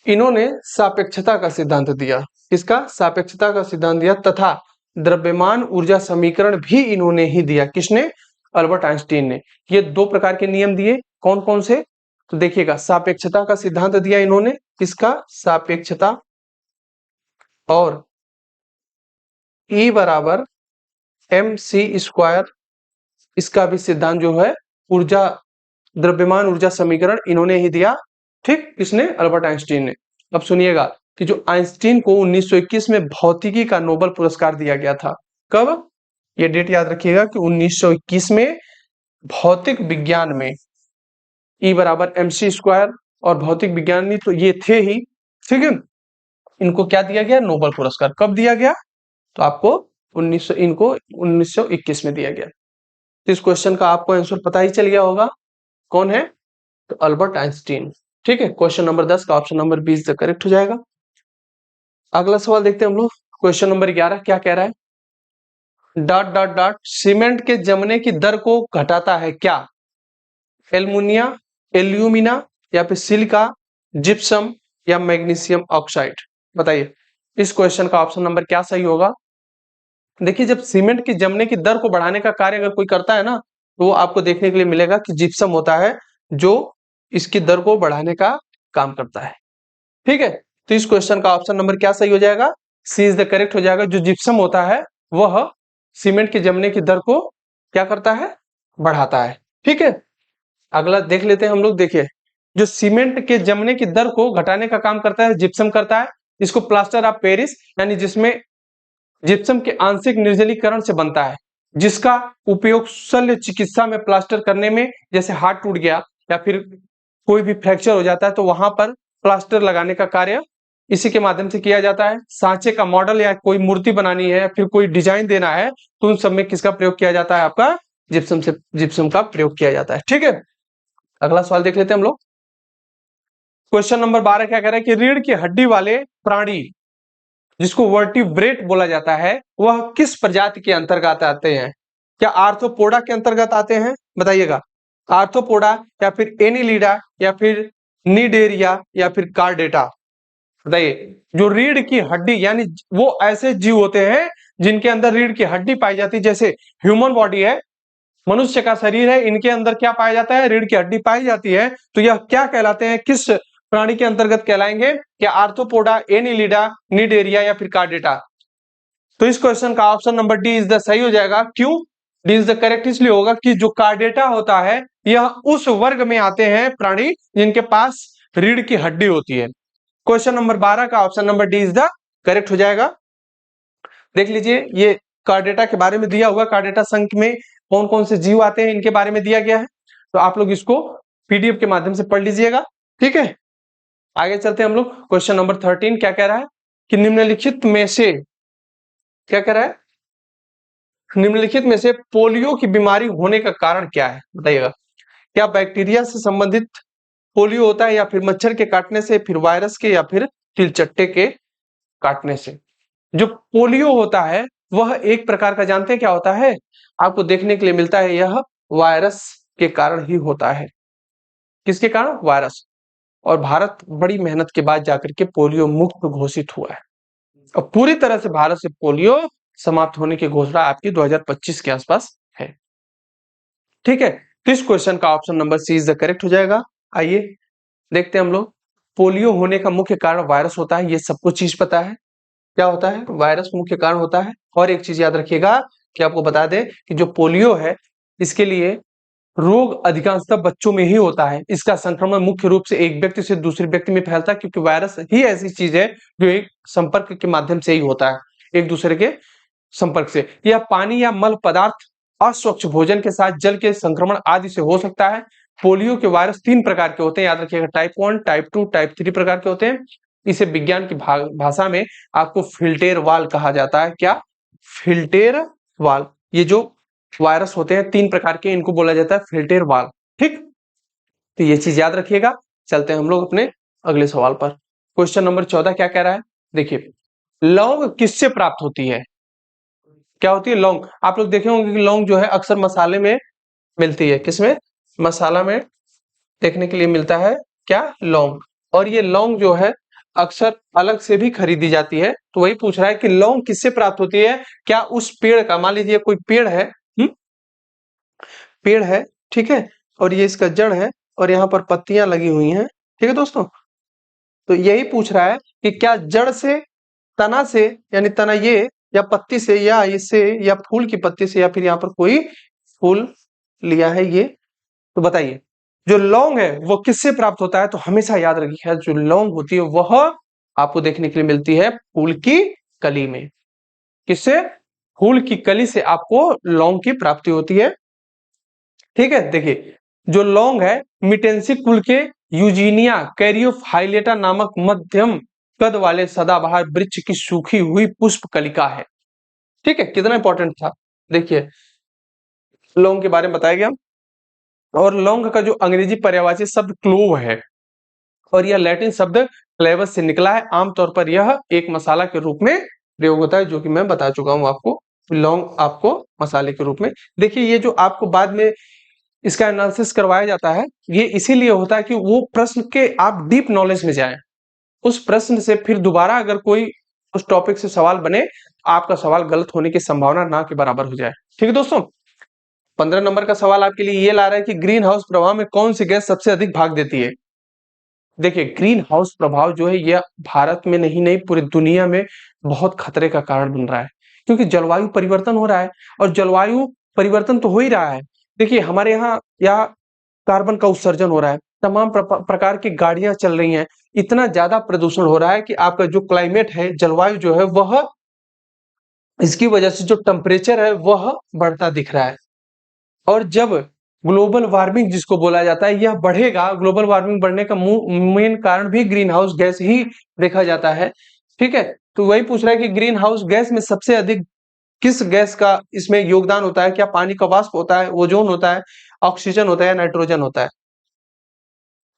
इन्होंने सापेक्षता का सिद्धांत दिया। किसका? सापेक्षता का सिद्धांत दिया, तथा द्रव्यमान ऊर्जा समीकरण भी इन्होंने ही दिया। किसने? अल्बर्ट आइंस्टीन ने। ये दो प्रकार के नियम दिए। कौन कौन से? तो देखिएगा, सापेक्षता का सिद्धांत दिया इन्होंने। किसका? सापेक्षता। और E बराबर mc², इसका भी सिद्धांत जो है ऊर्जा द्रव्यमान ऊर्जा समीकरण इन्होंने ही दिया। ठीक, किसने? अल्बर्ट आइंस्टीन ने। अब सुनिएगा कि जो आइंस्टीन को 1921 में भौतिकी का नोबेल पुरस्कार दिया गया था। कब? ये डेट याद रखिएगा कि 1921 में भौतिक विज्ञान में E बराबर mc², और भौतिक विज्ञान में तो ये थे ही। ठीक है, इनको क्या दिया गया? नोबेल पुरस्कार। कब दिया गया? तो आपको 1921 में दिया गया। तो इस क्वेश्चन का आपको आंसर पता ही चल गया होगा कौन है? तो अल्बर्ट आइंस्टीन। ठीक है, क्वेश्चन नंबर 10 का ऑप्शन नंबर 20 करेक्ट हो जाएगा। अगला सवाल देखते हैं हम लोग। क्वेश्चन नंबर 11 क्या कह रहा है? डॉट डॉट डॉट सीमेंट के जमने की दर को घटाता है क्या? एल्युमिनिया, एल्यूमिना, या फिर सिलिका, जिप्सम, या मैग्नीशियम ऑक्साइड? बताइए इस क्वेश्चन का ऑप्शन नंबर क्या सही होगा? देखिए, जब सीमेंट के जमने की दर को बढ़ाने का कार्य अगर कोई करता है ना, तो वो आपको देखने के लिए मिलेगा कि जिप्सम होता है जो इसकी दर को बढ़ाने का काम करता है। ठीक है, तो इस क्वेश्चन का ऑप्शन नंबर क्या सही हो जाएगा? सी इज द करेक्ट हो जाएगा। जो जिप्सम होता है वह सीमेंट के जमने की दर को क्या करता है? बढ़ाता है। ठीक है, अगला देख लेते हैं हम लोग। देखिए, जो सीमेंट के जमने की दर को घटाने का काम करता है जिप्सम करता है। इसको प्लास्टर ऑफ पेरिस, यानी जिसमें जिप्सम के आंशिक निर्जलीकरण से बनता है, जिसका उपयोग शल्य चिकित्सा में प्लास्टर करने में, जैसे हाथ टूट गया या फिर कोई भी फ्रैक्चर हो जाता है तो वहां पर प्लास्टर लगाने का कार्य इसी के माध्यम से किया जाता है। सांचे का मॉडल या कोई मूर्ति बनानी है, फिर कोई डिजाइन देना है, तो उन सब में किसका प्रयोग किया जाता है? आपका जिप्सम का प्रयोग किया जाता है। ठीक है, अगला सवाल देख लेते हैं हम लोग। क्वेश्चन नंबर 12 क्या कह रहा है कि रीढ़ की हड्डी वाले प्राणी जिसको वर्टिब्रेट बोला जाता है वह किस प्रजाति के अंतर्गत आते हैं? क्या आर्थ्रोपोडा के अंतर्गत आते हैं? बताइएगा। आर्थ्रोपोडा, या फिर एनिलिडा, या फिर निडेरिया, या फिर कार्डेटा? बताइए। जो रीढ़ की हड्डी, यानी वो ऐसे जीव होते हैं जिनके अंदर रीढ़ की हड्डी पाई जाती है। जैसे ह्यूमन बॉडी है, मनुष्य का शरीर है, इनके अंदर क्या पाया जाता है? रीढ़ की हड्डी पाई जाती है। तो यह क्या कहलाते हैं? किस प्राणी के अंतर्गत कहलाएंगे? क्या आर्थ्रोपोडा, एनिलिडा, निडेरिया, या फिर कार्डेटा? तो इस क्वेश्चन का option number D is the सही हो जाएगा। क्यों डी इज द करेक्ट? इसलिए होगा कि जो कार्डेटा होता है यह उस वर्ग में आते हैं प्राणी जिनके पास रीढ़ की हड्डी होती है। क्वेश्चन नंबर 12 का option number D is the correct हो जाएगा। देख लीजिए, ये कार्डेटा के बारे में दिया हुआ, कार्डेटा संघ में कौन कौन से जीव आते हैं इनके बारे में दिया गया है। तो आप लोग इसको पीडीएफ के माध्यम से पढ़ लीजिएगा। ठीक है, आगे चलते हैं हम लोग। क्वेश्चन नंबर 13 क्या कह रहा है कि निम्नलिखित में से क्या कह रहा है? निम्नलिखित में से पोलियो की बीमारी होने का कारण क्या है? बताइएगा। क्या बैक्टीरिया से संबंधित पोलियो होता है, या फिर मच्छर के काटने से, फिर वायरस के, या फिर तिलचट्टे के काटने से? जो पोलियो होता है वह एक प्रकार का, जानते हैं क्या होता है? आपको देखने के लिए मिलता है यह वायरस के कारण ही होता है। किसके कारण? वायरस। और भारत बड़ी मेहनत के बाद जाकर के पोलियो मुक्त घोषित हुआ है, और पूरी तरह से भारत से पोलियो समाप्त होने की घोषणा आपकी 2025 के आसपास है। ठीक है, तो इस क्वेश्चन का option number C is the correct हो जाएगा। आइए देखते हैं हम लोग। पोलियो होने का मुख्य कारण वायरस होता है, ये सबको चीज पता है। क्या होता है, वायरस मुख्य कारण होता है। और एक चीज याद रखिएगा कि आपको बता दें कि जो पोलियो है, इसके लिए रोग अधिकांशतः बच्चों में ही होता है। इसका संक्रमण मुख्य रूप से एक व्यक्ति से दूसरे व्यक्ति में फैलता है, क्योंकि वायरस ही ऐसी चीज है जो एक संपर्क के माध्यम से ही होता है, एक दूसरे के संपर्क से। यह पानी या मल पदार्थ, अस्वच्छ भोजन के साथ जल के संक्रमण आदि से हो सकता है। पोलियो के वायरस 3 प्रकार के होते हैं, याद रखिएगा, टाइप 1, टाइप 2, टाइप 3 प्रकार के होते हैं। इसे विज्ञान की भाषा में आपको फिल्टेर वाल कहा जाता है। क्या? फिल्टेर वाल। ये जो वायरस होते हैं 3 प्रकार के, इनको बोला जाता है फिल्टेर वाल। ठीक, तो ये चीज याद रखिएगा। चलते हैं हम लोग अपने अगले सवाल पर। क्वेश्चन नंबर 14 क्या कह रहा है, देखिए, लौंग किससे प्राप्त होती है? क्या होती है? लौंग। आप लोग देखे होंगे कि लौंग जो है अक्सर मसाले में मिलती है। किसमें? मसाला में देखने के लिए मिलता है क्या? लौंग। और ये लौंग जो है अक्सर अलग से भी खरीदी जाती है। तो वही पूछ रहा है कि लौंग किससे प्राप्त होती है? क्या उस पेड़ का, मान लीजिए कोई पेड़ है, पेड़ है, ठीक है, और ये इसका जड़ है और यहाँ पर पत्तियां लगी हुई हैं, ठीक है दोस्तों। तो यही पूछ रहा है कि क्या जड़ से, तना से, यानी तना ये, या पत्ती से, या इससे, या फूल की पत्ती से, या फिर यहाँ पर कोई फूल लिया है ये। तो बताइए, जो लौंग है वो किससे प्राप्त होता है? तो हमेशा याद रखिएगा, जो लौंग होती है वह आपको देखने के लिए मिलती है फूल की कली में। किससे? फूल की कली से आपको लौंग की प्राप्ति होती है। ठीक है, देखिए, जो लौंग है मिटेंसी कुल के यूजीनिया कैरियोफाइलेटा नामक मध्यम कद वाले सदाबहार वृक्ष की सूखी हुई पुष्प कलिका है। ठीक है, कितना इंपॉर्टेंट था। देखिए, लौंग के बारे में बताया गया। और लौंग का जो अंग्रेजी पर्यायवाची शब्द क्लोव है, और यह लैटिन शब्द क्लेवस से निकला है। आमतौर पर यह एक मसाला के रूप में प्रयोग होता है, जो कि मैं बता चुका हूं आपको। लौंग आपको मसाले के रूप में, देखिए, ये जो आपको बाद में इसका एनालिसिस करवाया जाता है, ये इसीलिए होता है कि वो प्रश्न के आप डीप नॉलेज में जाएं। उस प्रश्न से फिर दोबारा अगर कोई उस टॉपिक से सवाल बने, आपका सवाल गलत होने की संभावना ना के बराबर हो जाए। ठीक है दोस्तों, 15 नंबर का सवाल आपके लिए ये ला रहा है कि ग्रीन हाउस प्रभाव में कौन सी गैस सबसे अधिक भाग देती है? देखिए, ग्रीन हाउस प्रभाव जो है यह भारत में नहीं पूरी दुनिया में बहुत खतरे का कारण बन रहा है, क्योंकि जलवायु परिवर्तन हो रहा है। और जलवायु परिवर्तन तो हो ही रहा है। देखिए, हमारे यहाँ या कार्बन का उत्सर्जन हो रहा है, तमाम प्रकार की गाड़ियां चल रही हैं, इतना ज्यादा प्रदूषण हो रहा है कि आपका जो क्लाइमेट है, जलवायु जो है वह, इसकी वजह से जो टेम्परेचर है वह बढ़ता दिख रहा है। और जब ग्लोबल वार्मिंग जिसको बोला जाता है यह बढ़ेगा, ग्लोबल वार्मिंग बढ़ने का मेन कारण भी ग्रीन हाउस गैस ही देखा जाता है। ठीक है, तो वही पूछ रहा है कि ग्रीन हाउस गैस में सबसे अधिक किस गैस का इसमें योगदान होता है? क्या पानी का वाष्प होता है, ओजोन होता है, ऑक्सीजन होता है, या नाइट्रोजन होता है?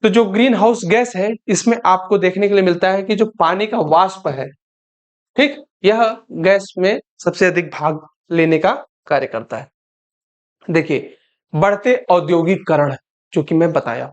तो जो ग्रीन हाउस गैस है इसमें आपको देखने के लिए मिलता है कि जो पानी का वाष्प है, ठीक, यह गैस में सबसे अधिक भाग लेने का कार्य करता है। देखिए, बढ़ते औद्योगिकरण, जो कि मैं बताया,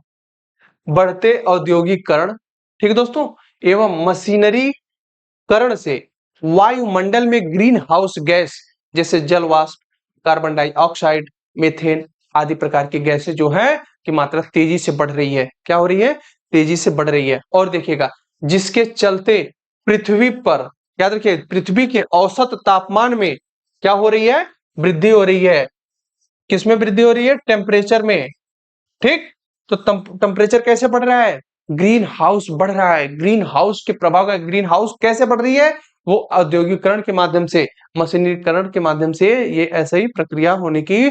बढ़ते औद्योगिकरण, ठीक है दोस्तों, एवं मशीनरीकरण से वायुमंडल में ग्रीन हाउस गैस जैसे जल वाष्प, कार्बन डाइऑक्साइड, मीथेन आदि प्रकार की गैसें जो है की मात्रा तेजी से बढ़ रही है। क्या हो रही है? तेजी से बढ़ रही है। और देखिएगा, जिसके चलते पृथ्वी पर, याद रखिए, पृथ्वी के औसत तापमान में क्या हो रही है? वृद्धि हो रही है। किसमें वृद्धि हो रही है? टेम्परेचर में। ठीक, तो टेम्परेचर कैसे बढ़ रहा है? ग्रीन हाउस बढ़ रहा है। ग्रीन हाउस के प्रभाव का, ग्रीन हाउस कैसे बढ़ रही है? वो औद्योगिकरण के माध्यम से, मशीनीकरण के माध्यम से, ये ऐसा ही प्रक्रिया होने की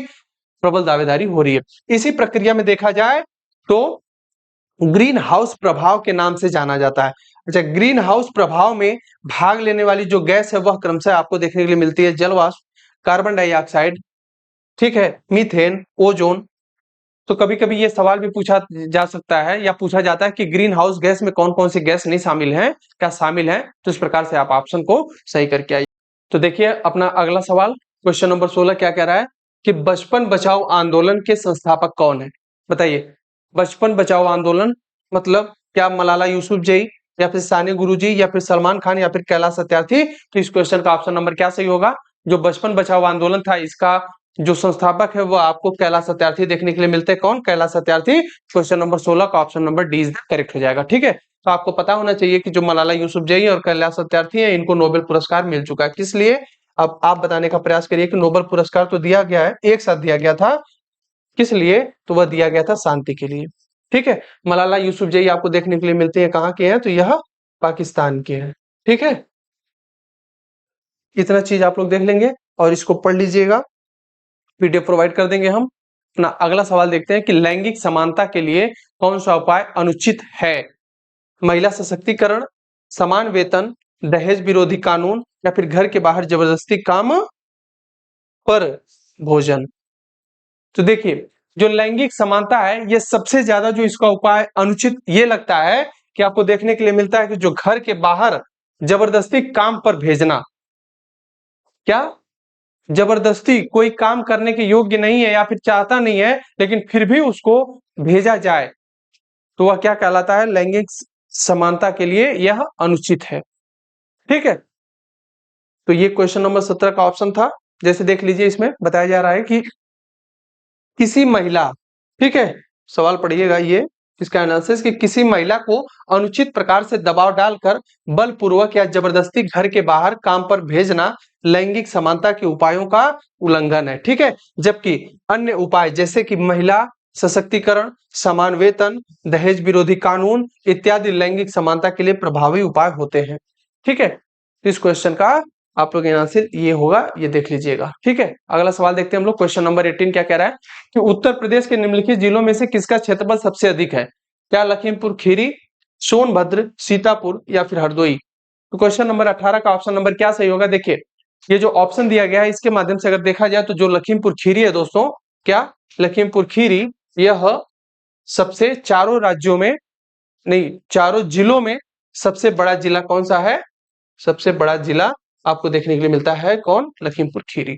प्रबल दावेदारी हो रही है। इसी प्रक्रिया में देखा जाए तो ग्रीन हाउस प्रभाव के नाम से जाना जाता है। अच्छा, ग्रीन हाउस प्रभाव में भाग लेने वाली जो गैस है वह क्रमशः आपको देखने के लिए मिलती है जल वाष्प, कार्बन डाइऑक्साइड, ठीक है, मीथेन, ओजोन। तो कभी कभी ये सवाल भी पूछा जा सकता है या पूछा जाता है कि ग्रीन हाउस गैस में कौन कौन सी गैस नहीं शामिल है, क्या शामिल है? तो इस प्रकार से आप ऑप्शन को सही करके आइए। तो देखिए, अपना अगला सवाल क्वेश्चन नंबर 16 क्या कह रहा है कि बचपन बचाओ आंदोलन के संस्थापक कौन है? बताइए, बचपन बचाओ आंदोलन मतलब क्या मलाला यूसुफजई, या फिर सानिया गुरु, या फिर सलमान खान, या फिर कैलाश सत्यार्थी? तो इस क्वेश्चन का ऑप्शन नंबर क्या सही होगा? जो बचपन बचाओ आंदोलन था इसका जो संस्थापक है वो आपको कैलाश सत्यार्थी देखने के लिए मिलते हैं। कौन? कैलाश सत्यार्थी। क्वेश्चन नंबर 16 का option number D is correct हो जाएगा। ठीक है, तो आपको पता होना चाहिए कि जो मलाला यूसुफजई और कैलाश सत्यार्थी है इनको नोबेल पुरस्कार मिल चुका है। किस लिए? अब आप बताने का प्रयास करिए कि नोबेल पुरस्कार तो दिया गया है, एक साथ दिया गया था, किस लिए? तो वह दिया गया था शांति के लिए। ठीक है, मलाला यूसुफजई आपको देखने के लिए मिलते हैं, कहाँ के हैं? तो यह पाकिस्तान के हैं। ठीक है, इतना चीज आप लोग देख लेंगे और इसको पढ़ लीजिएगा, पीडीएफ प्रोवाइड कर देंगे हम। अपना अगला सवाल देखते हैं कि लैंगिक समानता के लिए कौन सा उपाय अनुचित है? महिला सशक्तिकरण, समान वेतन, दहेज विरोधी कानून या फिर घर के बाहर जबरदस्ती काम पर भोजन। तो देखिए, जो लैंगिक समानता है ये सबसे ज्यादा जो इसका उपाय अनुचित ये लगता है कि आपको देखने के लिए मिलता है कि जो घर के बाहर जबरदस्ती काम पर भेजना। क्या? जबरदस्ती कोई काम करने के योग्य नहीं है या फिर चाहता नहीं है लेकिन फिर भी उसको भेजा जाए तो वह क्या कहलाता है? लैंगिक समानता के लिए यह अनुचित है। ठीक है, तो ये क्वेश्चन नंबर 17 का ऑप्शन था। जैसे देख लीजिए, इसमें बताया जा रहा है कि किसी महिला, ठीक है, सवाल पढ़िएगा ये, इसका एनालिसिस कि किसी महिला को अनुचित प्रकार से दबाव डालकर बलपूर्वक या जबरदस्ती घर के बाहर काम पर भेजना लैंगिक समानता के उपायों का उल्लंघन है। ठीक है, जबकि अन्य उपाय जैसे कि महिला सशक्तिकरण, समान वेतन, दहेज विरोधी कानून इत्यादि लैंगिक समानता के लिए प्रभावी उपाय होते हैं। ठीक है, इस क्वेश्चन का आप लोग आंसर ये होगा, ये देख लीजिएगा। ठीक है, अगला सवाल देखते हैं हम लोग। क्वेश्चन नंबर 18 क्या कह रहा है कि उत्तर प्रदेश के निम्नलिखित जिलों में से किसका क्षेत्रफल सबसे अधिक है? क्या लखीमपुर खीरी, सोनभद्र, सीतापुर या फिर हरदोई? तो क्वेश्चन नंबर 18 का ऑप्शन नंबर क्या सही होगा? देखिए, ये जो ऑप्शन दिया गया है इसके माध्यम से अगर देखा जाए तो जो लखीमपुर खीरी है दोस्तों, क्या लखीमपुर खीरी यह सबसे चारों राज्यों में नहीं, चारों जिलों में सबसे बड़ा जिला कौन सा है? सबसे बड़ा जिला आपको देखने के लिए मिलता है कौन? लखीमपुर खीरी।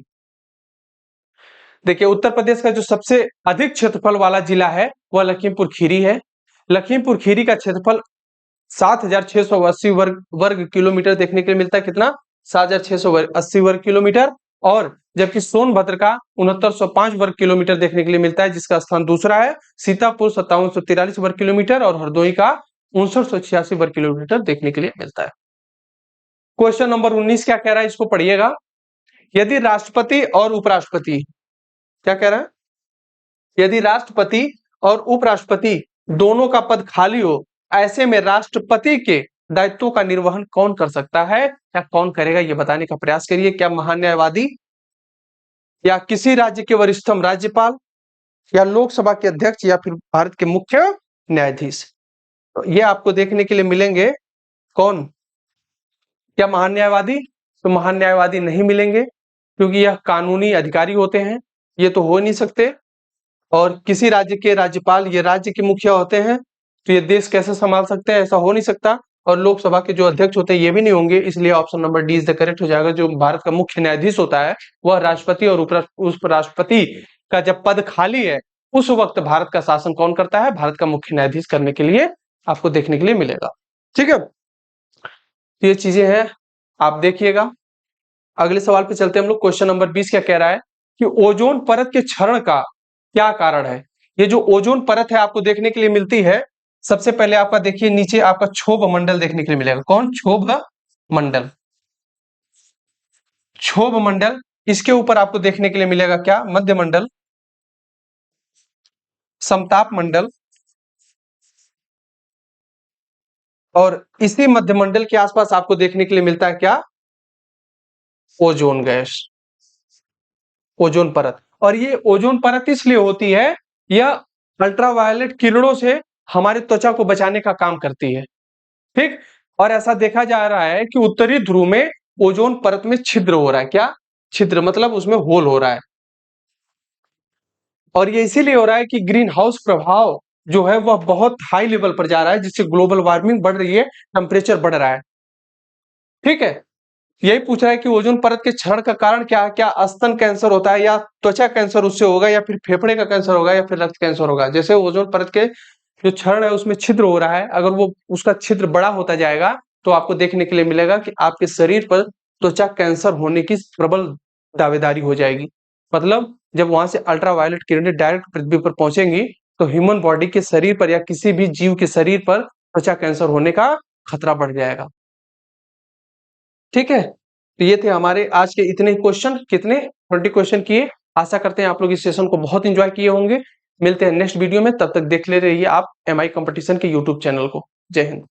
देखिए, उत्तर प्रदेश का जो सबसे अधिक क्षेत्रफल वाला जिला है वह लखीमपुर खीरी है। लखीमपुर खीरी का क्षेत्रफल 7,680 वर्ग किलोमीटर देखने के लिए मिलता है। कितना? 7,680 वर्ग किलोमीटर। और जबकि सोनभद्र का 6,905 वर्ग किलोमीटर देखने के लिए मिलता है, जिसका स्थान दूसरा है। सीतापुर 5,743 वर्ग किलोमीटर और हरदोई का 5,986 वर्ग किलोमीटर देखने के लिए मिलता है। क्वेश्चन नंबर 19 क्या कह रहा है, इसको पढ़िएगा। यदि राष्ट्रपति और उपराष्ट्रपति, क्या कह रहा है? यदि राष्ट्रपति और उपराष्ट्रपति दोनों का पद खाली हो, ऐसे में राष्ट्रपति के दायित्वों का निर्वहन कौन कर सकता है या कौन करेगा, ये बताने का प्रयास करिए। क्या महान्यायवादी, या किसी राज्य के वरिष्ठतम राज्यपाल, या लोकसभा के अध्यक्ष, या फिर भारत के मुख्य न्यायाधीश? तो ये आपको देखने के लिए मिलेंगे कौन? क्या महान्यायवादी? तो महान्यायवादी नहीं मिलेंगे क्योंकि यह कानूनी अधिकारी होते हैं, ये तो हो नहीं सकते। और किसी राज्य के राज्यपाल, ये राज्य के मुखिया होते हैं, तो ये देश कैसे संभाल सकते हैं? ऐसा हो नहीं सकता। और लोकसभा के जो अध्यक्ष होते हैं ये भी नहीं होंगे, इसलिए option number D is the correct हो जाएगा। जो भारत का मुख्य न्यायाधीश होता है वह राष्ट्रपति और उपराष्ट्रपति का जब पद खाली है उस वक्त भारत का शासन कौन करता है? भारत का मुख्य न्यायाधीश करने के लिए आपको देखने के लिए मिलेगा। ठीक है, ये चीजें हैं, आप देखिएगा। अगले सवाल पे चलते हैं हम लोग। क्वेश्चन नंबर 20 क्या कह रहा है कि ओजोन परत के क्षरण का क्या कारण है? ये जो ओजोन परत है आपको देखने के लिए मिलती है, सबसे पहले आपका देखिए नीचे आपका क्षोभ मंडल देखने के लिए मिलेगा। कौन? क्षोभ मंडल। क्षोभ मंडल, इसके ऊपर आपको देखने के लिए मिलेगा क्या? मध्य मंडल, समताप मंडल, और इसी मध्य मंडल के आसपास आपको देखने के लिए मिलता है क्या? ओजोन गैस, ओजोन परत। और ये ओजोन परत इसलिए होती है, यह अल्ट्रावायलेट किरणों से हमारे त्वचा को बचाने का काम करती है। ठीक, और ऐसा देखा जा रहा है कि उत्तरी ध्रुव में ओजोन परत में छिद्र हो रहा है। क्या? छिद्र मतलब उसमें होल हो रहा है। और ये इसीलिए हो रहा है कि ग्रीन हाउस प्रभाव जो है वह बहुत हाई लेवल पर जा रहा है, जिससे ग्लोबल वार्मिंग बढ़ रही है, टेम्परेचर बढ़ रहा है। ठीक है, यही पूछ रहा है कि ओजोन परत के क्षरण का कारण क्या है? क्या स्तन कैंसर होता है, या त्वचा कैंसर उससे होगा, या फिर फेफड़े का कैंसर होगा, या फिर रक्त कैंसर होगा? जैसे ओजोन परत के जो क्षरण है उसमें छिद्र हो रहा है, अगर वो उसका छिद्र बड़ा होता जाएगा तो आपको देखने के लिए मिलेगा कि आपके शरीर पर त्वचा कैंसर होने की प्रबल दावेदारी हो जाएगी। मतलब जब वहां से अल्ट्रावायलेट किरणें डायरेक्ट पृथ्वी पर पहुंचेंगी तो ह्यूमन बॉडी के शरीर पर या किसी भी जीव के शरीर पर त्वचा कैंसर होने का खतरा बढ़ जाएगा। ठीक है, तो ये थे हमारे आज के इतने क्वेश्चन, कितने 20 क्वेश्चन किए। आशा करते हैं आप लोग इस सेशन को बहुत एंजॉय किए होंगे। मिलते हैं नेक्स्ट वीडियो में, तब तक देख ले रहिए आप एमआई कंपटीशन के यूट्यूब चैनल को। जय हिंद।